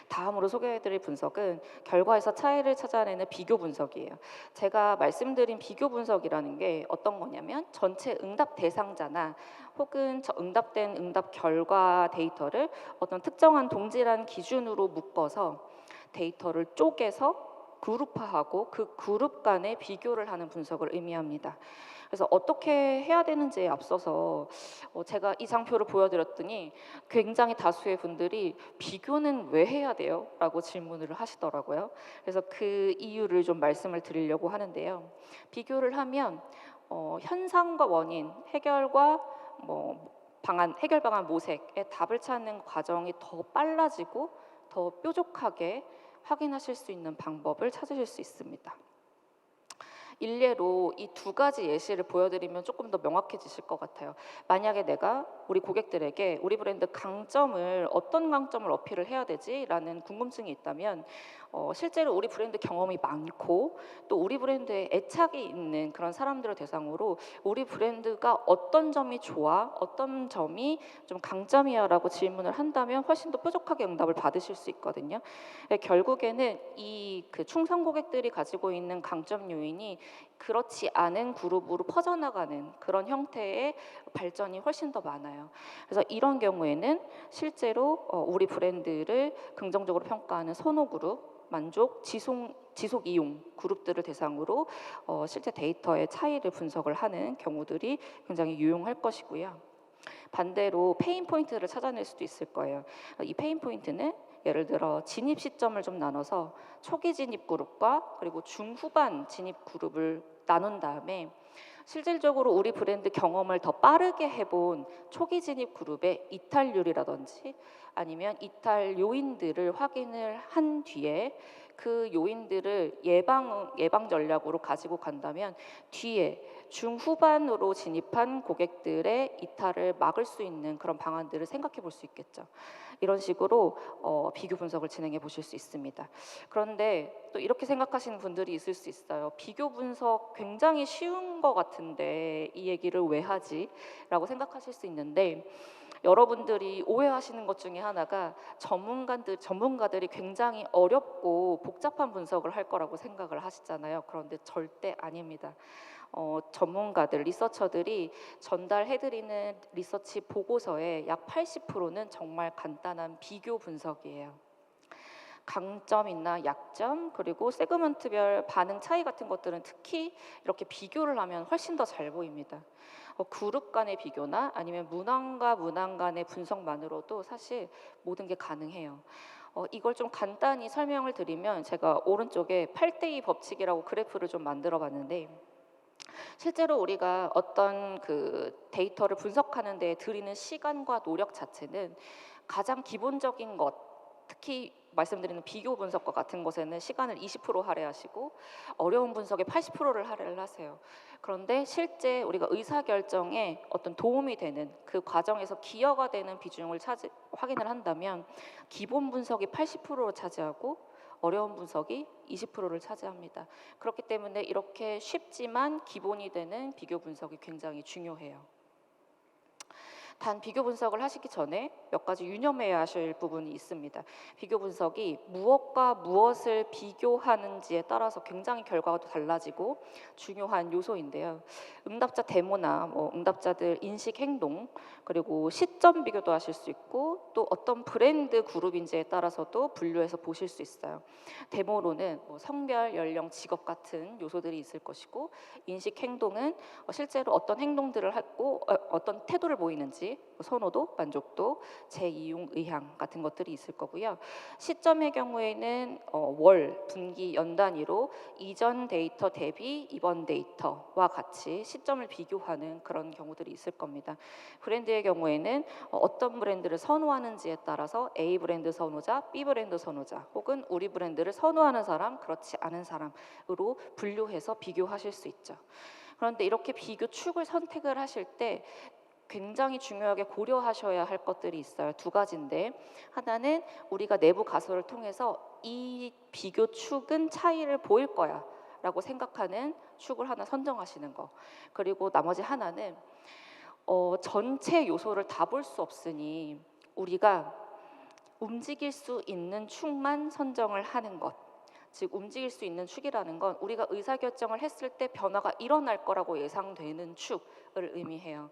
다음으로 소개해드릴 분석은 결과에서 차이를 찾아내는 비교 분석이에요. 제가 말씀드린 비교 분석이라는 게 어떤 거냐면 전체 응답 대상자나 혹은 응답된 응답 결과 데이터를 어떤 특정한 동질한 기준으로 묶어서 데이터를 쪼개서 그룹화하고 그 그룹 간의 비교를 하는 분석을 의미합니다. 그래서 어떻게 해야 되는지에 앞서서 제가 이 장표를 보여드렸더니 굉장히 다수의 분들이 "비교는 왜 해야 돼요?" 라고 질문을 하시더라고요. 그래서 그 이유를 좀 말씀을 드리려고 하는데요. 비교를 하면 현상과 원인, 해결과 해결 방안 모색의 답을 찾는 과정이 더 빨라지고 더 뾰족하게 확인하실 수 있는 방법을 찾으실 수 있습니다. 일례로 이 두 가지 예시를 보여드리면 조금 더 명확해지실 것 같아요. 만약에 내가 우리 고객들에게 우리 브랜드 강점을 어떤 강점을 어필을 해야 되지라는 궁금증이 있다면 실제로 우리 브랜드 경험이 많고 또 우리 브랜드에 애착이 있는 그런 사람들을 대상으로 우리 브랜드가 어떤 점이 좋아, 어떤 점이 좀 강점이야라고 질문을 한다면 훨씬 더 뾰족하게 응답을 받으실 수 있거든요. 결국에는 이 그 충성 고객들이 가지고 있는 강점 요인이 그렇지 않은 그룹으로 퍼져나가는 그런 형태의 발전이 훨씬 더 많아요. 그래서 이런 경우에는 실제로 우리 브랜드를 긍정적으로 평가하는 선호 그룹, 만족, 지속 이용 그룹들을 대상으로 실제 데이터의 차이를 분석을 하는 경우들이 굉장히 유용할 것이고요. 반대로 페인 포인트를 찾아낼 수도 있을 거예요. 이 페인 포인트는 예를 들어 진입 시점을 좀 나눠서 초기 진입 그룹과 그리고 중후반 진입 그룹을 나눈 다음에 실질적으로 우리 브랜드 경험을 더 빠르게 해본 초기 진입 그룹의 이탈률이라든지 아니면 이탈 요인들을 확인을 한 뒤에 그 요인들을 예방 전략으로 가지고 간다면 뒤에 중후반으로 진입한 고객들의 이탈을 막을 수 있는 그런 방안들을 생각해 볼 수 있겠죠. 이런 식으로 비교 분석을 진행해 보실 수 있습니다. 그런데 또 이렇게 생각하시는 분들이 있을 수 있어요. 비교 분석 굉장히 쉬운 것 같은데 이 얘기를 왜 하지? 라고 생각하실 수 있는데 여러분들이 오해하시는 것 중에 하나가 전문가들이 굉장히 어렵고 복잡한 분석을 할 거라고 생각을 하시잖아요. 그런데 절대 아닙니다. 전문가들, 리서처들이 전달해드리는 리서치 보고서의 약 80%는 정말 간단한 비교 분석이에요. 강점이나 약점 그리고 세그먼트별 반응 차이 같은 것들은 특히 이렇게 비교를 하면 훨씬 더 잘 보입니다. 그룹 간의 비교나 아니면 문항과 문항 간의 분석만으로도 사실 모든 게 가능해요. 이걸 좀 간단히 설명을 드리면 제가 오른쪽에 8대2 법칙이라고 그래프를 좀 만들어 봤는데 실제로 우리가 어떤 그 데이터를 분석하는 데 들이는 시간과 노력 자체는 가장 기본적인 것, 특히 말씀드리는 비교 분석과 같은 것에는 시간을 20% 할애하시고 어려운 분석에 80%를 할애를 하세요. 그런데 실제 우리가 의사결정에 어떤 도움이 되는 그 과정에서 기여가 되는 비중을 확인을 한다면 기본 분석이 80%를 차지하고 어려운 분석이 20%를 차지합니다. 그렇기 때문에 이렇게 쉽지만 기본이 되는 비교 분석이 굉장히 중요해요. 단 비교 분석을 하시기 전에 몇 가지 유념해야 하실 부분이 있습니다. 비교 분석이 무엇과 무엇을 비교하는지에 따라서 굉장히 결과가 또 달라지고 중요한 요소인데요. 응답자 데모나 응답자들 인식 행동 그리고 시점 비교도 하실 수 있고 또 어떤 브랜드 그룹인지에 따라서도 분류해서 보실 수 있어요. 데모로는 성별, 연령, 직업 같은 요소들이 있을 것이고 인식 행동은 실제로 어떤 행동들을 하고 어떤 태도를 보이는지 선호도, 만족도, 재이용 의향 같은 것들이 있을 거고요. 시점의 경우에는 월, 분기, 연 단위로 이전 데이터 대비 이번 데이터와 같이 시점을 비교하는 그런 경우들이 있을 겁니다. 브랜드의 경우에는 어떤 브랜드를 선호하는지에 따라서 A 브랜드 선호자, B 브랜드 선호자 혹은 우리 브랜드를 선호하는 사람, 그렇지 않은 사람으로 분류해서 비교하실 수 있죠. 그런데 이렇게 비교 축을 선택을 하실 때 굉장히 중요하게 고려하셔야 할 것들이 있어요. 두 가지인데 하나는 우리가 내부 가설을 통해서 이 비교 축은 차이를 보일 거야 라고 생각하는 축을 하나 선정하시는 거. 그리고 나머지 하나는 전체 요소를 다 볼 수 없으니 우리가 움직일 수 있는 축만 선정을 하는 것. 즉 움직일 수 있는 축이라는 건 우리가 의사결정을 했을 때 변화가 일어날 거라고 예상되는 축을 의미해요.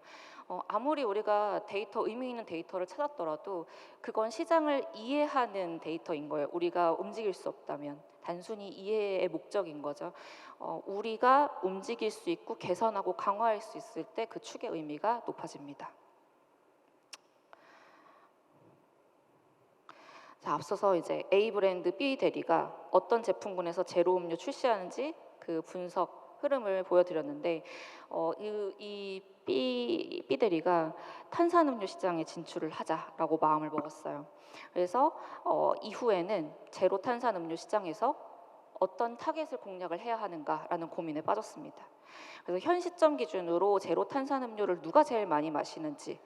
아무리 우리가 의미 있는 데이터를 찾았더라도 그건 시장을 이해하는 데이터인 거예요. 우리가 움직일 수 없다면. 단순히 이해의 목적인 거죠. 우리가 움직일 수 있고 개선하고 강화할 수 있을 때 그 축의 의미가 높아집니다. 자, 앞서서 이제 A 브랜드 B 대리가 어떤 제품군에서 제로 음료 출시하는지 그 분석 흐름을 보여드렸는데 이 B 대리가 탄산음료 시장에 진출을 하자라고 마음을 먹었어요. 그래서 이후에는 제로 탄산음료 시장에서 어떤 타겟을 공략을 해야 하는가라는 고민에 빠졌습니다. 그래서 현 시점 기준으로 제로 탄산음료를 누가 제일 많이 마시는지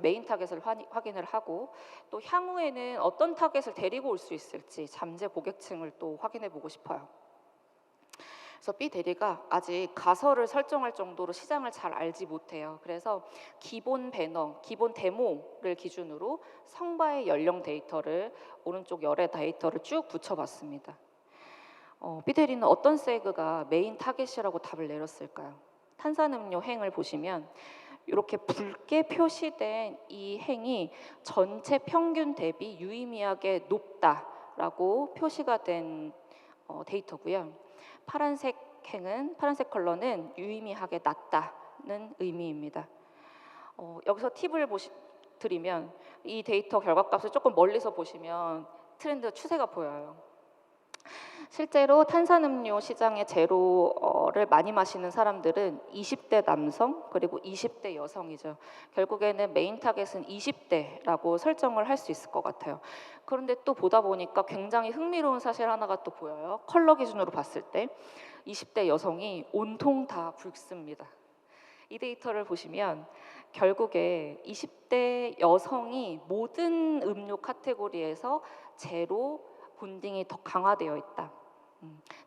메인 타겟을 확인을 하고 또 향후에는 어떤 타겟을 데리고 올 수 있을지 잠재 고객층을 또 확인해 보고 싶어요. 그래서 B 대리가 아직 가설을 설정할 정도로 시장을 잘 알지 못해요. 그래서 기본 배너, 기본 데모를 기준으로 성바의 연령 데이터를 오른쪽 열의 데이터를 쭉 붙여봤습니다. B 대리는 어떤 세그가 메인 타겟이라고 답을 내렸을까요? 탄산음료 행을 보시면 이렇게 붉게 표시된 이 행이 전체 평균 대비 유의미하게 높다라고 표시가 된 데이터고요. 파란색 컬러는 유의미하게 낮다는 의미입니다. 여기서 팁을 드리면 이 데이터 결과값을 조금 멀리서 보시면 트렌드 추세가 보여요. 실제로 탄산음료 시장의 제로를 많이 마시는 사람들은 20대 남성 그리고 20대 여성이죠. 결국에는 메인 타겟은 20대라고 설정을 할 수 있을 것 같아요. 그런데 또 보다 보니까 굉장히 흥미로운 사실 하나가 또 보여요. 컬러 기준으로 봤을 때 20대 여성이 온통 다 붉습니다. 이 데이터를 보시면 결국에 20대 여성이 모든 음료 카테고리에서 제로 본딩이 더 강화되어 있다.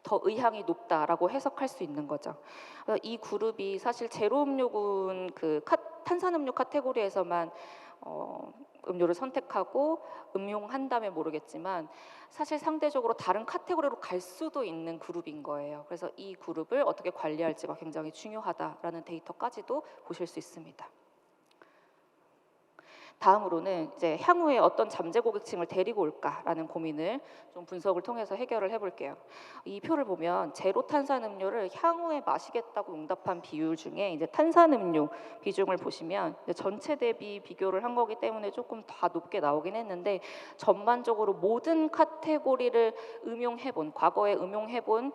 더 의향이 높다라고 해석할 수 있는 거죠. 이 그룹이 사실 제로 음료군 탄산음료 카테고리에서만 음료를 선택하고 음용한다면 모르겠지만 사실 상대적으로 다른 카테고리로 갈 수도 있는 그룹인 거예요. 그래서 이 그룹을 어떻게 관리할지가 굉장히 중요하다라는 데이터까지도 보실 수 있습니다. 다음으로는 이제 향후에 어떤 잠재 고객층을 데리고 올까라는 고민을 좀 분석을 통해서 해결을 해볼게요. 이 표를 보면 제로 탄산음료를 향후에 마시겠다고 응답한 비율 중에 이제 탄산음료 비중을 보시면 이제 전체 대비 비교를 한 거기 때문에 조금 더 높게 나오긴 했는데 전반적으로 모든 카테고리를 과거에 음용해본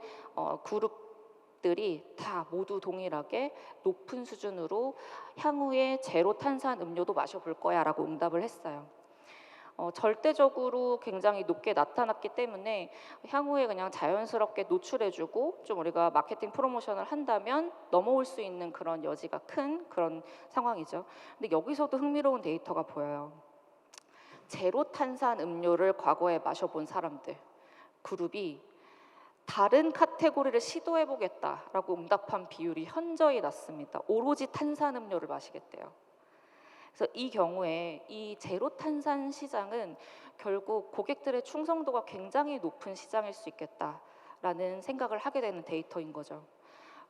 그룹 들이 다 모두 동일하게 높은 수준으로 향후에 제로 탄산 음료도 마셔볼 거야 라고 응답을 했어요. 절대적으로 굉장히 높게 나타났기 때문에 향후에 그냥 자연스럽게 노출해주고 좀 우리가 마케팅 프로모션을 한다면 넘어올 수 있는 그런 여지가 큰 그런 상황이죠. 근데 여기서도 흥미로운 데이터가 보여요. 제로 탄산 음료를 과거에 마셔본 사람들 그룹이 다른 카테고리를 시도해보겠다라고 응답한 비율이 현저히 낮습니다. 오로지 탄산음료를 마시겠대요. 그래서 이 경우에 이 제로 탄산 시장은 결국 고객들의 충성도가 굉장히 높은 시장일 수 있겠다라는 생각을 하게 되는 데이터인 거죠.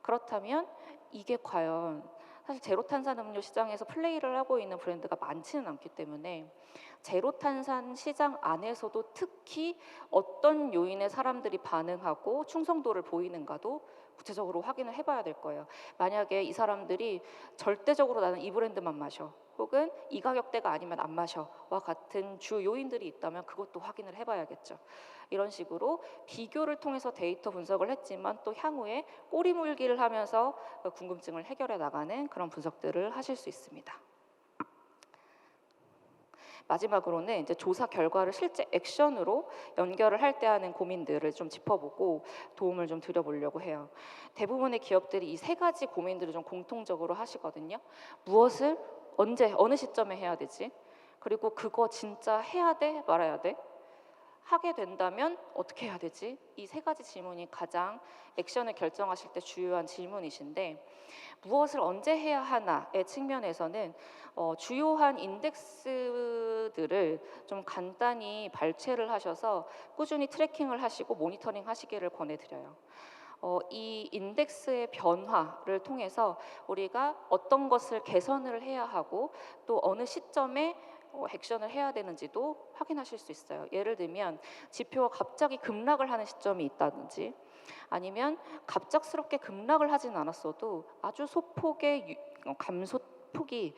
그렇다면 이게 과연 사실 제로 탄산 음료 시장에서 플레이를 하고 있는 브랜드가 많지는 않기 때문에 제로 탄산 시장 안에서도 특히 어떤 요인에 사람들이 반응하고 충성도를 보이는가도 구체적으로 확인을 해봐야 될 거예요. 만약에 이 사람들이 절대적으로 나는 이 브랜드만 마셔 혹은 이 가격대가 아니면 안 마셔와 같은 주 요인들이 있다면 그것도 확인을 해봐야겠죠. 이런 식으로 비교를 통해서 데이터 분석을 했지만 또 향후에 꼬리물기를 하면서 궁금증을 해결해 나가는 그런 분석들을 하실 수 있습니다. 마지막으로는 이제 조사 결과를 실제 액션으로 연결을 할 때 하는 고민들을 좀 짚어보고 도움을 좀 드려보려고 해요. 대부분의 기업들이 이 세 가지 고민들을 좀 공통적으로 하시거든요. 무엇을 언제 어느 시점에 해야 되지? 그리고 그거 진짜 해야 돼? 말아야 돼? 하게 된다면 어떻게 해야 되지? 이 세 가지 질문이 가장 액션을 결정하실 때 주요한 질문이신데 무엇을 언제 해야 하나의 측면에서는 주요한 인덱스들을 좀 간단히 발췌를 하셔서 꾸준히 트래킹을 하시고 모니터링 하시기를 권해드려요. 이 인덱스의 변화를 통해서 우리가 어떤 것을 개선을 해야 하고 또 어느 시점에 액션을 해야 되는지도 확인하실 수 있어요. 예를 들면 지표가 갑자기 급락을 하는 시점이 있다든지, 아니면 갑작스럽게 급락을 하진 않았어도 아주 소폭의 감소폭이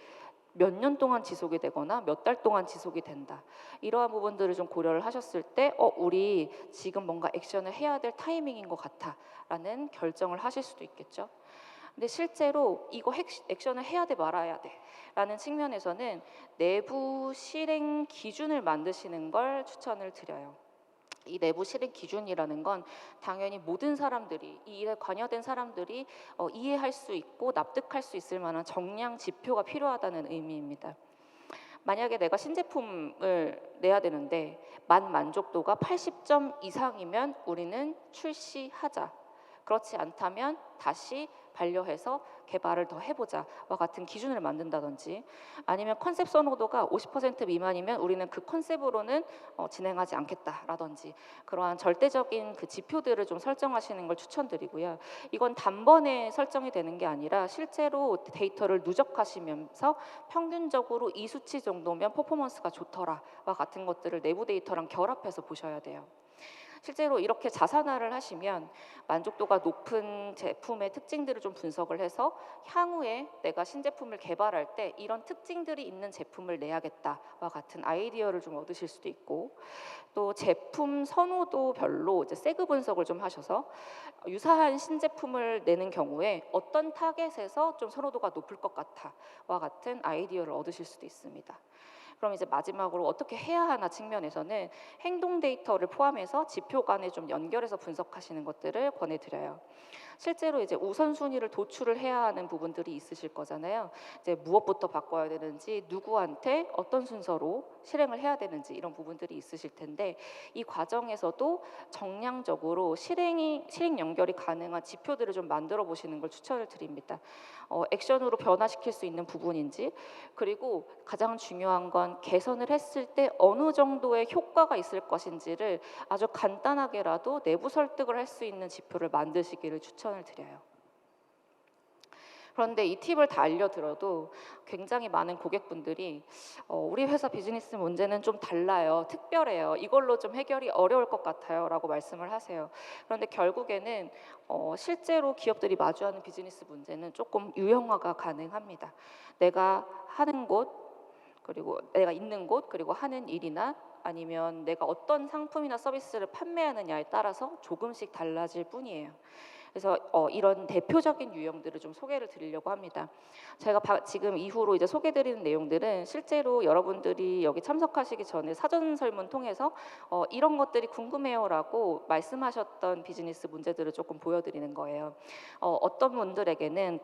몇 년 동안 지속이 되거나 몇 달 동안 지속이 된다. 이러한 부분들을 좀 고려를 하셨을 때 우리 지금 뭔가 액션을 해야 될 타이밍인 것 같아라는 결정을 하실 수도 있겠죠. 근데 실제로 이거 액션을 해야 돼 말아야 돼 라는 측면에서는 내부 실행 기준을 만드시는 걸 추천을 드려요. 이 내부 실행 기준이라는 건 당연히 모든 사람들이, 이 일에 관여된 사람들이 이해할 수 있고 납득할 수 있을 만한 정량 지표가 필요하다는 의미입니다. 만약에 내가 신제품을 내야 되는데 만족도가 80점 이상이면 우리는 출시하자. 그렇지 않다면 다시 반려해서 개발을 더 해보자와 같은 기준을 만든다든지, 아니면 컨셉 선호도가 50% 미만이면 우리는 그 컨셉으로는 진행하지 않겠다라든지, 그러한 절대적인 그 지표들을 좀 설정하시는 걸 추천드리고요. 이건 단번에 설정이 되는 게 아니라 실제로 데이터를 누적하시면서 평균적으로 이 수치 정도면 퍼포먼스가 좋더라와 같은 것들을 내부 데이터랑 결합해서 보셔야 돼요. 실제로 이렇게 자산화를 하시면 만족도가 높은 제품의 특징들을 좀 분석을 해서 향후에 내가 신제품을 개발할 때 이런 특징들이 있는 제품을 내야겠다와 같은 아이디어를 좀 얻으실 수도 있고, 또 제품 선호도별로 이제 세그 분석을 좀 하셔서 유사한 신제품을 내는 경우에 어떤 타겟에서 좀 선호도가 높을 것 같아와 같은 아이디어를 얻으실 수도 있습니다. 그럼 이제 마지막으로 어떻게 해야 하나 측면에서는 행동 데이터를 포함해서 지표 간에 좀 연결해서 분석하시는 것들을 권해드려요. 실제로 이제 우선순위를 도출을 해야 하는 부분들이 있으실 거잖아요. 이제 무엇부터 바꿔야 되는지, 누구한테 어떤 순서로 실행을 해야 되는지, 이런 부분들이 있으실 텐데, 이 과정에서도 정량적으로 실행 연결이 가능한 지표들을 좀 만들어 보시는 걸 추천을 드립니다. 액션으로 변화시킬 수 있는 부분인지, 그리고 가장 중요한 건 개선을 했을 때 어느 정도의 효과가 있을 것인지를 아주 간단하게라도 내부 설득을 할 수 있는 지표를 만드시기를 추천을 드려요. 그런데 이 팁을 다 알려드려도 굉장히 많은 고객분들이 우리 회사 비즈니스 문제는 좀 달라요, 특별해요, 이걸로 좀 해결이 어려울 것 같아요 라고 말씀을 하세요. 그런데 결국에는 실제로 기업들이 마주하는 비즈니스 문제는 조금 유형화가 가능합니다. 내가 하는 곳, 그리고 내가 있는 곳, 그리고 하는 일이나 아니면 내가 어떤 상품이나 서비스를 판매하느냐에 따라서 조금씩 달라질 뿐이에요. 그래서 이런 대표적인 유형들을 좀 소개를 드리려고 합니다. 제가 지금 이후로 이제 소개드리는 내용들은 실제로 여러분들이 여기 참석하시기 전에 사전 설문 통해서 이런 것들이 궁금해요라고 말씀하셨던 비즈니스 문제들을 조금 보여드리는 거예요. 어떤 분들에게는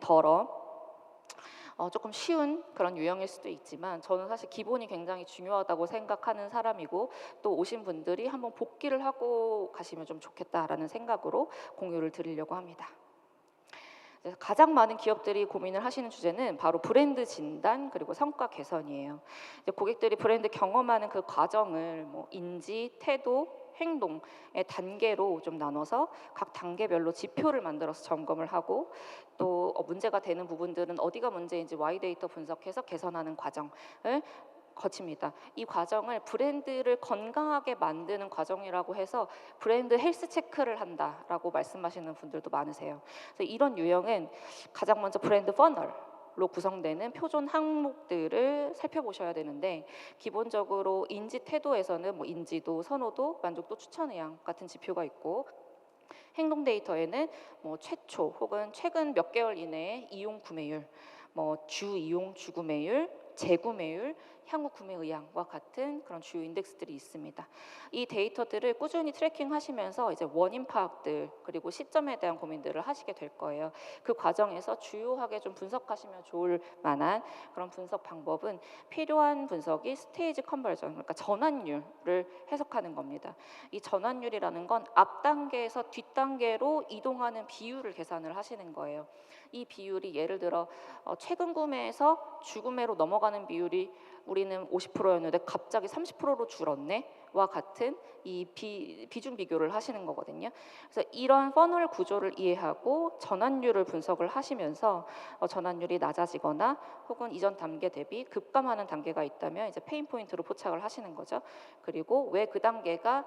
조금 쉬운 그런 유형일 수도 있지만, 저는 사실 기본이 굉장히 중요하다고 생각하는 사람이고, 또 오신 분들이 한번 복기를 하고 가시면 좀 좋겠다라는 생각으로 공유를 드리려고 합니다. 가장 많은 기업들이 고민을 하시는 주제는 바로 브랜드 진단 그리고 성과 개선이에요. 고객들이 브랜드 경험하는 그 과정을 인지, 태도, 행동의 단계로 좀 나눠서 각 단계별로 지표를 만들어서 점검을 하고, 또 문제가 되는 부분들은 어디가 문제인지 Y 데이터 분석해서 개선하는 과정을 거칩니다. 이 과정을 브랜드를 건강하게 만드는 과정이라고 해서 브랜드 헬스 체크를 한다라고 말씀하시는 분들도 많으세요. 그래서 이런 유형은 가장 먼저 브랜드 퍼널로 구성되는 표준 항목들을 살펴보셔야 되는데, 기본적으로 인지 태도에서는 인지도, 선호도, 만족도, 추천 의향 같은 지표가 있고, 행동 데이터에는 최초 혹은 최근 몇 개월 이내에 이용 구매율, 주 이용 주구매율, 재구매율, 향후 구매 의향과 같은 그런 주요 인덱스들이 있습니다. 이 데이터들을 꾸준히 트래킹하시면서 이제 원인 파악들, 그리고 시점에 대한 고민들을 하시게 될 거예요. 그 과정에서 주요하게 좀 분석하시면 좋을 만한 그런 분석 방법은, 필요한 분석이 스테이지 컨버전, 그러니까 전환율을 해석하는 겁니다. 이 전환율이라는 건 앞 단계에서 뒷 단계로 이동하는 비율을 계산을 하시는 거예요. 이 비율이 예를 들어 최근 구매에서 주구매로 넘어가는 비율이 우리는 50%였는데 갑자기 30%로 줄었네 구매와 같은 이 비중 비교를 하시는 거거든요. 그래서 이런 퍼널 구조를 이해하고 전환율을 분석을 하시면서 전환율이 낮아지거나 혹은 이전 단계 대비 급감하는 단계가 있다면 이제 페인 포인트로 포착을 하시는 거죠. 그리고 왜 그 단계가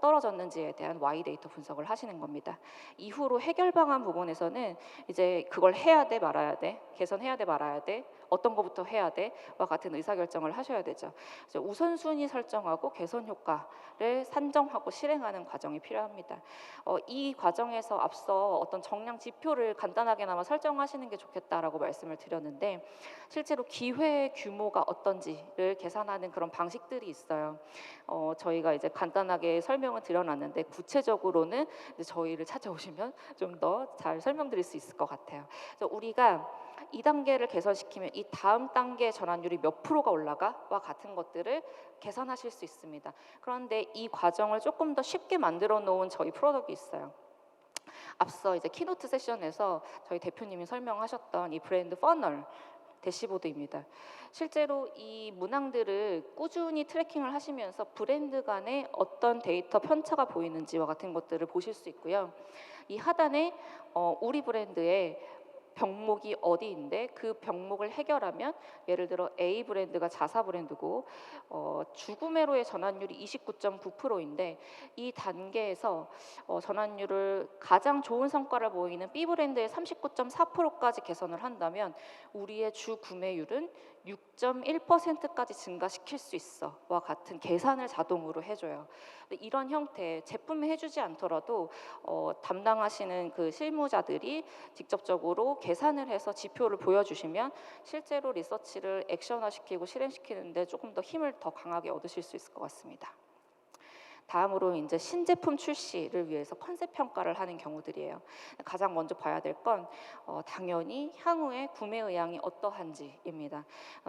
떨어졌는지에 대한 Y 데이터 분석을 하시는 겁니다. 이후로 해결 방안 부분에서는 이제 그걸 해야 돼 말아야 돼, 개선해야 돼 말아야 돼, 어떤 것부터 해야 돼와 같은 의사결정을 하셔야 되죠. 그래서 우선순위 설정하고 개선 효과를 산정하고 실행하는 과정이 필요합니다. 이 과정에서 앞서 어떤 정량 지표를 간단하게나마 설정하시는 게 좋겠다라고 말씀을 드렸는데, 실제로 기회 규모가 어떤지를 계산하는 그런 방식들이 있어요. 저희가 이제 간단하게 설명을 드려놨는데 구체적으로는 이제 저희를 찾아오시면 좀 더 잘 설명드릴 수 있을 것 같아요. 그래서 우리가 이 단계를 개선시키면 이 다음 단계 전환율이 몇 프로가 올라가와 같은 것들을 계산하실 수 있습니다. 그런데 이 과정을 조금 더 쉽게 만들어 놓은 저희 프로덕트가 있어요. 앞서 이제 키노트 세션에서 저희 대표님이 설명하셨던 이 브랜드 퍼널 대시보드입니다. 실제로 이 문항들을 꾸준히 트래킹을 하시면서 브랜드 간에 어떤 데이터 편차가 보이는지와 같은 것들을 보실 수 있고요. 이 하단에 우리 브랜드의 병목이 어디인데 그 병목을 해결하면, 예를 들어 A 브랜드가 자사 브랜드고 주구매로의 전환율이 29.9%인데 이 단계에서 전환율을 가장 좋은 성과를 보이는 B 브랜드의 39.4%까지 개선을 한다면 우리의 주 구매율은 6.1%까지 증가시킬 수 있어와 같은 계산을 자동으로 해줘요. 이런 형태 제품에 해주지 않더라도 담당하시는 그 실무자들이 직접적으로 계산을 해서 지표를 보여주시면 실제로 리서치를 액션화시키고 실행시키는데 조금 더 힘을 더 강하게 얻으실 수 있을 것 같습니다. 다음으로 이제 신제품 출시를 위해서 컨셉 평가를 하는 경우들이에요. 가장 먼저 봐야 될 건 당연히 향후의 구매 의향이 어떠한지입니다.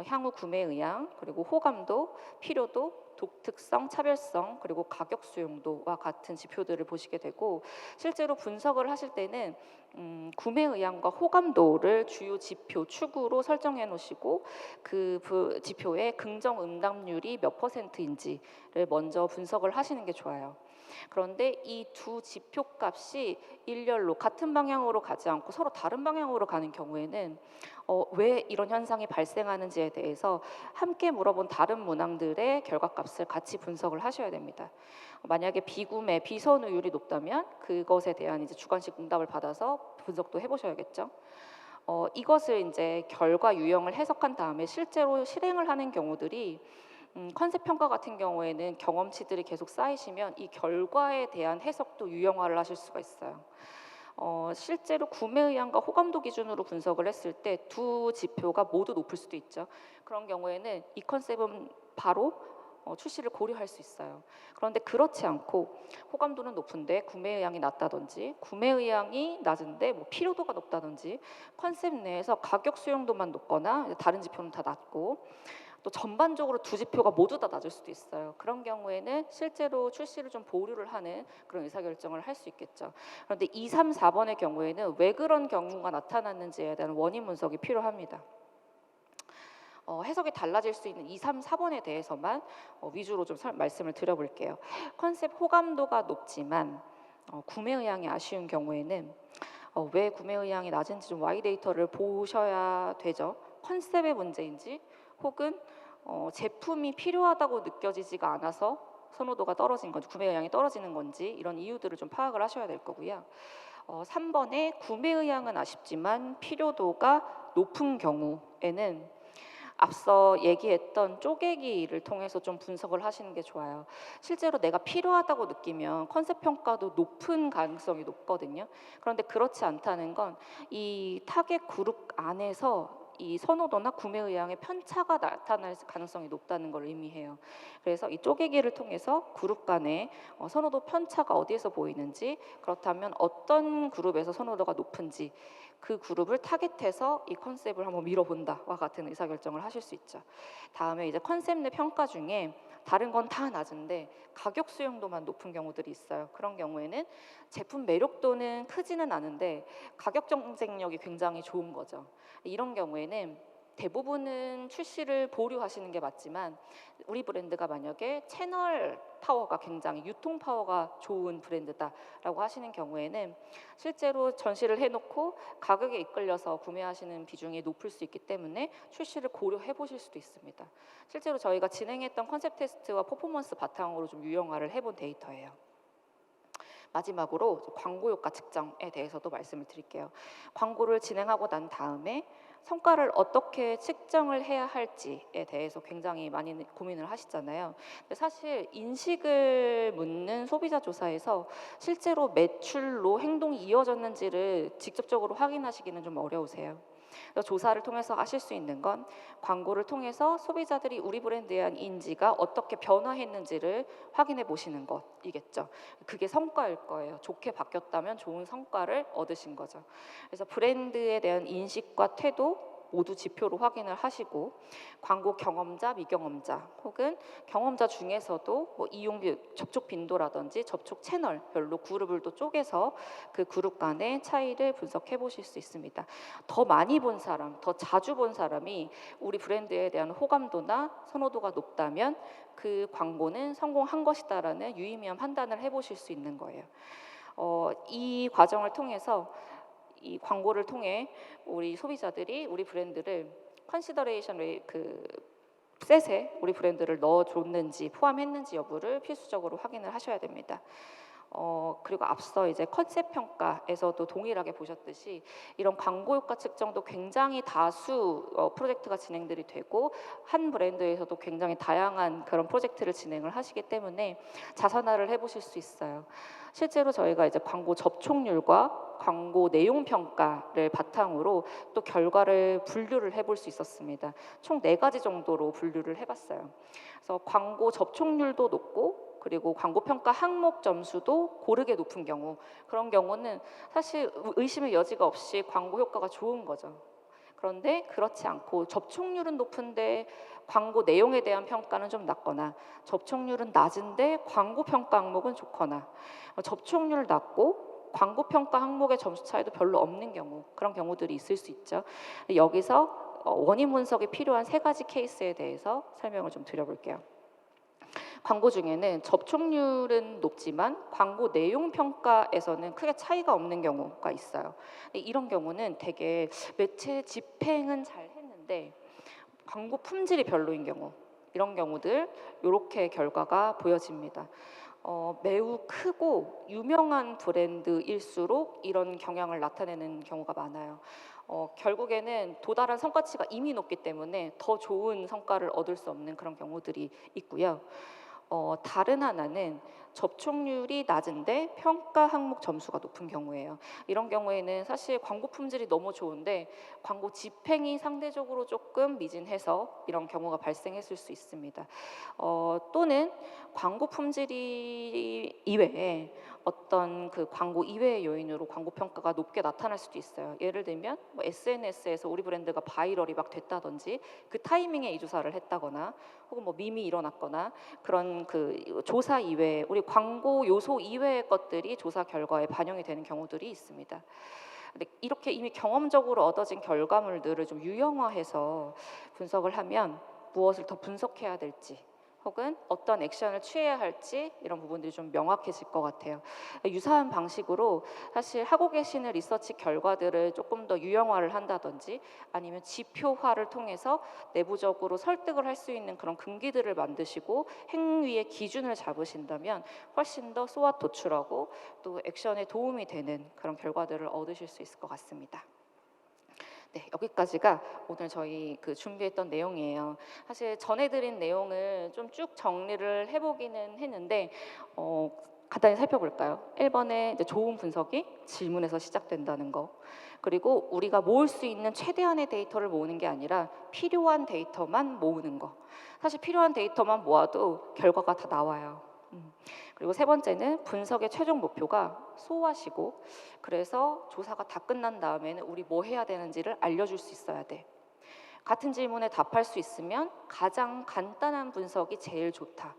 향후 구매 의향, 그리고 호감도, 필요도, 독특성, 차별성, 그리고 가격 수용도와 같은 지표들을 보시게 되고, 실제로 분석을 하실 때는 구매 의향과 호감도를 주요 지표 축으로 설정해 놓으시고 그 지표의 긍정 응답률이 몇 %인지를 먼저 분석을 하시는 게 좋아요. 그런데 이 두 지표 값이 일렬로 같은 방향으로 가지 않고 서로 다른 방향으로 가는 경우에는 왜 이런 현상이 발생하는지에 대해서 함께 물어본 다른 문항들의 결과값을 같이 분석을 하셔야 됩니다. 만약에 비구매, 비선호율이 높다면 그것에 대한 이제 주관식 응답을 받아서 분석도 해보셔야겠죠. 이것을 이제 결과 유형을 해석한 다음에 실제로 실행을 하는 경우들이 컨셉 평가 같은 경우에는 경험치들이 계속 쌓이시면 이 결과에 대한 해석도 유형화를 하실 수가 있어요. 실제로 구매 의향과 호감도 기준으로 분석을 했을 때 두 지표가 모두 높을 수도 있죠. 그런 경우에는 이 컨셉은 바로 출시를 고려할 수 있어요. 그런데 그렇지 않고 호감도는 높은데 구매 의향이 낮다든지, 구매 의향이 낮은데 뭐 필요도가 높다든지, 컨셉 내에서 가격 수용도만 높거나 다른 지표는 다 낮고, 또 전반적으로 두 지표가 모두 다 낮을 수도 있어요. 그런 경우에는 실제로 출시를 좀 보류를 하는 그런 의사결정을 할 수 있겠죠. 그런데 2, 3, 4번의 경우에는 왜 그런 경우가 나타났는지에 대한 원인 분석이 필요합니다. 해석이 달라질 수 있는 2, 3, 4번에 대해서만 위주로 좀 말씀을 드려볼게요. 컨셉 호감도가 높지만 구매 의향이 아쉬운 경우에는 왜 구매 의향이 낮은지 좀 Y 데이터를 보셔야 되죠. 컨셉의 문제인지 혹은 제품이 필요하다고 느껴지지가 않아서 선호도가 떨어진 건지, 구매 의향이 떨어지는 건지, 이런 이유들을 좀 파악을 하셔야 될 거고요. 3번에 구매 의향은 아쉽지만 필요도가 높은 경우에는 앞서 얘기했던 쪼개기를 통해서 좀 분석을 하시는 게 좋아요. 실제로 내가 필요하다고 느끼면 컨셉 평가도 높은 가능성이 높거든요. 그런데 그렇지 않다는 건 이 타겟 그룹 안에서 이 선호도나 구매 의향의 편차가 나타날 가능성이 높다는 걸 의미해요. 그래서 이 쪼개기를 통해서 그룹 간의 선호도 편차가 어디에서 보이는지, 그렇다면 어떤 그룹에서 선호도가 높은지, 그 그룹을 타겟해서 이 컨셉을 한번 밀어본다와 같은 의사결정을 하실 수 있죠. 다음에 이제 컨셉 내 평가 중에 다른 건 다 낮은데 가격 수용도만 높은 경우들이 있어요. 그런 경우에는 제품 매력도는 크지는 않은데 가격 경쟁력이 굉장히 좋은 거죠. 이런 경우에는 대부분은 출시를 보류하시는 게 맞지만 우리 브랜드가 만약에 채널 파워가 굉장히 유통 파워가 좋은 브랜드다라고 하시는 경우에는 실제로 전시를 해놓고 가격에 이끌려서 구매하시는 비중이 높을 수 있기 때문에 출시를 고려해 보실 수도 있습니다. 실제로 저희가 진행했던 컨셉 테스트와 퍼포먼스 바탕으로 좀 유형화를 해본 데이터예요. 마지막으로 광고 효과 측정에 대해서도 말씀을 드릴게요. 광고를 진행하고 난 다음에 성과를 어떻게 측정을 해야 할지에 대해서 굉장히 많이 고민을 하시잖아요. 근데 사실 인식을 묻는 소비자 조사에서 실제로 매출로 행동이 이어졌는지를 직접적으로 확인하시기는 좀 어려우세요. 그래서 조사를 통해서 아실 수 있는 건 광고를 통해서 소비자들이 우리 브랜드에 대한 인지가 어떻게 변화했는지를 확인해 보시는 것이겠죠. 그게 성과일 거예요. 좋게 바뀌었다면 좋은 성과를 얻으신 거죠. 그래서 브랜드에 대한 인식과 태도 모두 지표로 확인을 하시고 광고 경험자, 미경험자 혹은 경험자 중에서도 뭐 이용 접촉 빈도라든지 접촉 채널별로 그룹을 또 쪼개서 그 그룹 간의 차이를 분석해 보실 수 있습니다. 더 많이 본 사람, 더 자주 본 사람이 우리 브랜드에 대한 호감도나 선호도가 높다면 그 광고는 성공한 것이다라는 유의미한 판단을 해보실 수 있는 거예요. 이 과정을 통해서 이 광고를 통해 우리 소비자들이 우리 브랜드를 컨시더레이션 그 셋에 우리 브랜드를 넣어줬는지 포함했는지 여부를 필수적으로 확인을 하셔야 됩니다. 그리고 앞서 이제 컨셉 평가에서도 동일하게 보셨듯이 이런 광고 효과 측정도 굉장히 다수 프로젝트가 진행들이 되고 한 브랜드에서도 굉장히 다양한 그런 프로젝트를 진행을 하시기 때문에 자산화를 해보실 수 있어요. 실제로 저희가 이제 광고 접촉률과 광고 내용 평가를 바탕으로 또 결과를 분류를 해볼 수 있었습니다. 총 4가지 정도로 분류를 해봤어요. 그래서 광고 접촉률도 높고 그리고 광고 평가 항목 점수도 고르게 높은 경우, 그런 경우는 사실 의심의 여지가 없이 광고 효과가 좋은 거죠. 그런데 그렇지 않고 접촉률은 높은데 광고 내용에 대한 평가는 좀 낮거나 접촉률은 낮은데 광고 평가 항목은 좋거나 접촉률 낮고 광고 평가 항목의 점수 차이도 별로 없는 경우, 그런 경우들이 있을 수 있죠. 여기서 원인 분석이 필요한 3가지 케이스에 대해서 설명을 좀 드려볼게요. 광고 중에는 접촉률은 높지만 광고 내용 평가에서는 크게 차이가 없는 경우가 있어요. 이런 경우는 되게 매체 집행은 잘 했는데 광고 품질이 별로인 경우, 이런 경우들 이렇게 결과가 보여집니다. 매우 크고 유명한 브랜드일수록 이런 경향을 나타내는 경우가 많아요. 결국에는 도달한 성과치가 이미 높기 때문에 더 좋은 성과를 얻을 수 없는 그런 경우들이 있고요. 다른 하나는 접촉률이 낮은데 평가 항목 점수가 높은 경우예요. 이런 경우에는 사실 광고 품질이 너무 좋은데 광고 집행이 상대적으로 조금 미진해서 이런 경우가 발생했을 수 있습니다. 또는 광고 품질이 이외에 어떤 그 광고 이외의 요인으로 광고 평가가 높게 나타날 수도 있어요. 예를 들면 뭐 SNS에서 우리 브랜드가 바이럴이 막 됐다든지 그 타이밍에 이 조사를 했다거나 혹은 뭐 밈이 일어났거나 그런 그 조사 이외에 우리 광고 요소 이외의 것들이 조사 결과에 반영이 되는 경우들이 있습니다. 근데 이렇게 이미 경험적으로 얻어진 결과물들을 좀 유형화해서 분석을 하면 무엇을 더 분석해야 될지 혹은 어떤 액션을 취해야 할지 이런 부분들이 좀 명확해질 것 같아요. 유사한 방식으로 사실 하고 계시는 리서치 결과들을 조금 더 유형화를 한다든지 아니면 지표화를 통해서 내부적으로 설득을 할 수 있는 그런 금기들을 만드시고 행위의 기준을 잡으신다면 훨씬 더 소화 도출하고 또 액션에 도움이 되는 그런 결과들을 얻으실 수 있을 것 같습니다. 네, 여기까지가 오늘 저희 그 준비했던 내용이에요. 사실 전해드린 내용을 좀 쭉 정리를 해보기는 했는데 간단히 살펴볼까요? 1번에 이제 좋은 분석이 질문에서 시작된다는 거. 그리고 우리가 모을 수 있는 최대한의 데이터를 모으는 게 아니라 필요한 데이터만 모으는 거. 사실 필요한 데이터만 모아도 결과가 다 나와요. 그리고 3번째는 분석의 최종 목표가 소화시고 그래서 조사가 다 끝난 다음에는 우리 뭐 해야 되는지를 알려줄 수 있어야 돼. 같은 질문에 답할 수 있으면 가장 간단한 분석이 제일 좋다.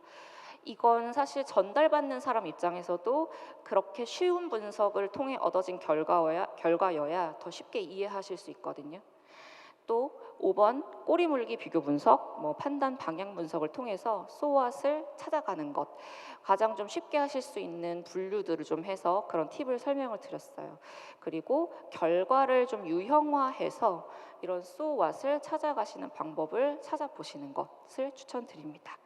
이건 사실 전달받는 사람 입장에서도 그렇게 쉬운 분석을 통해 얻어진 결과여야 더 쉽게 이해하실 수 있거든요. 또 5번 꼬리 물기 비교 분석, 판단 방향 분석을 통해서 소왓을 찾아가는 것. 가장 좀 쉽게 하실 수 있는 분류들을 좀 해서 그런 팁을 설명을 드렸어요. 그리고 결과를 좀 유형화해서 이런 소왓을 찾아가시는 방법을 찾아보시는 것을 추천드립니다.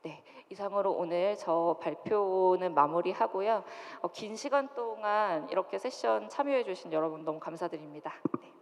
네, 이상으로 오늘 저 발표는 마무리하고요. 긴 시간 동안 이렇게 세션 참여해 주신 여러분 너무 감사드립니다. 네.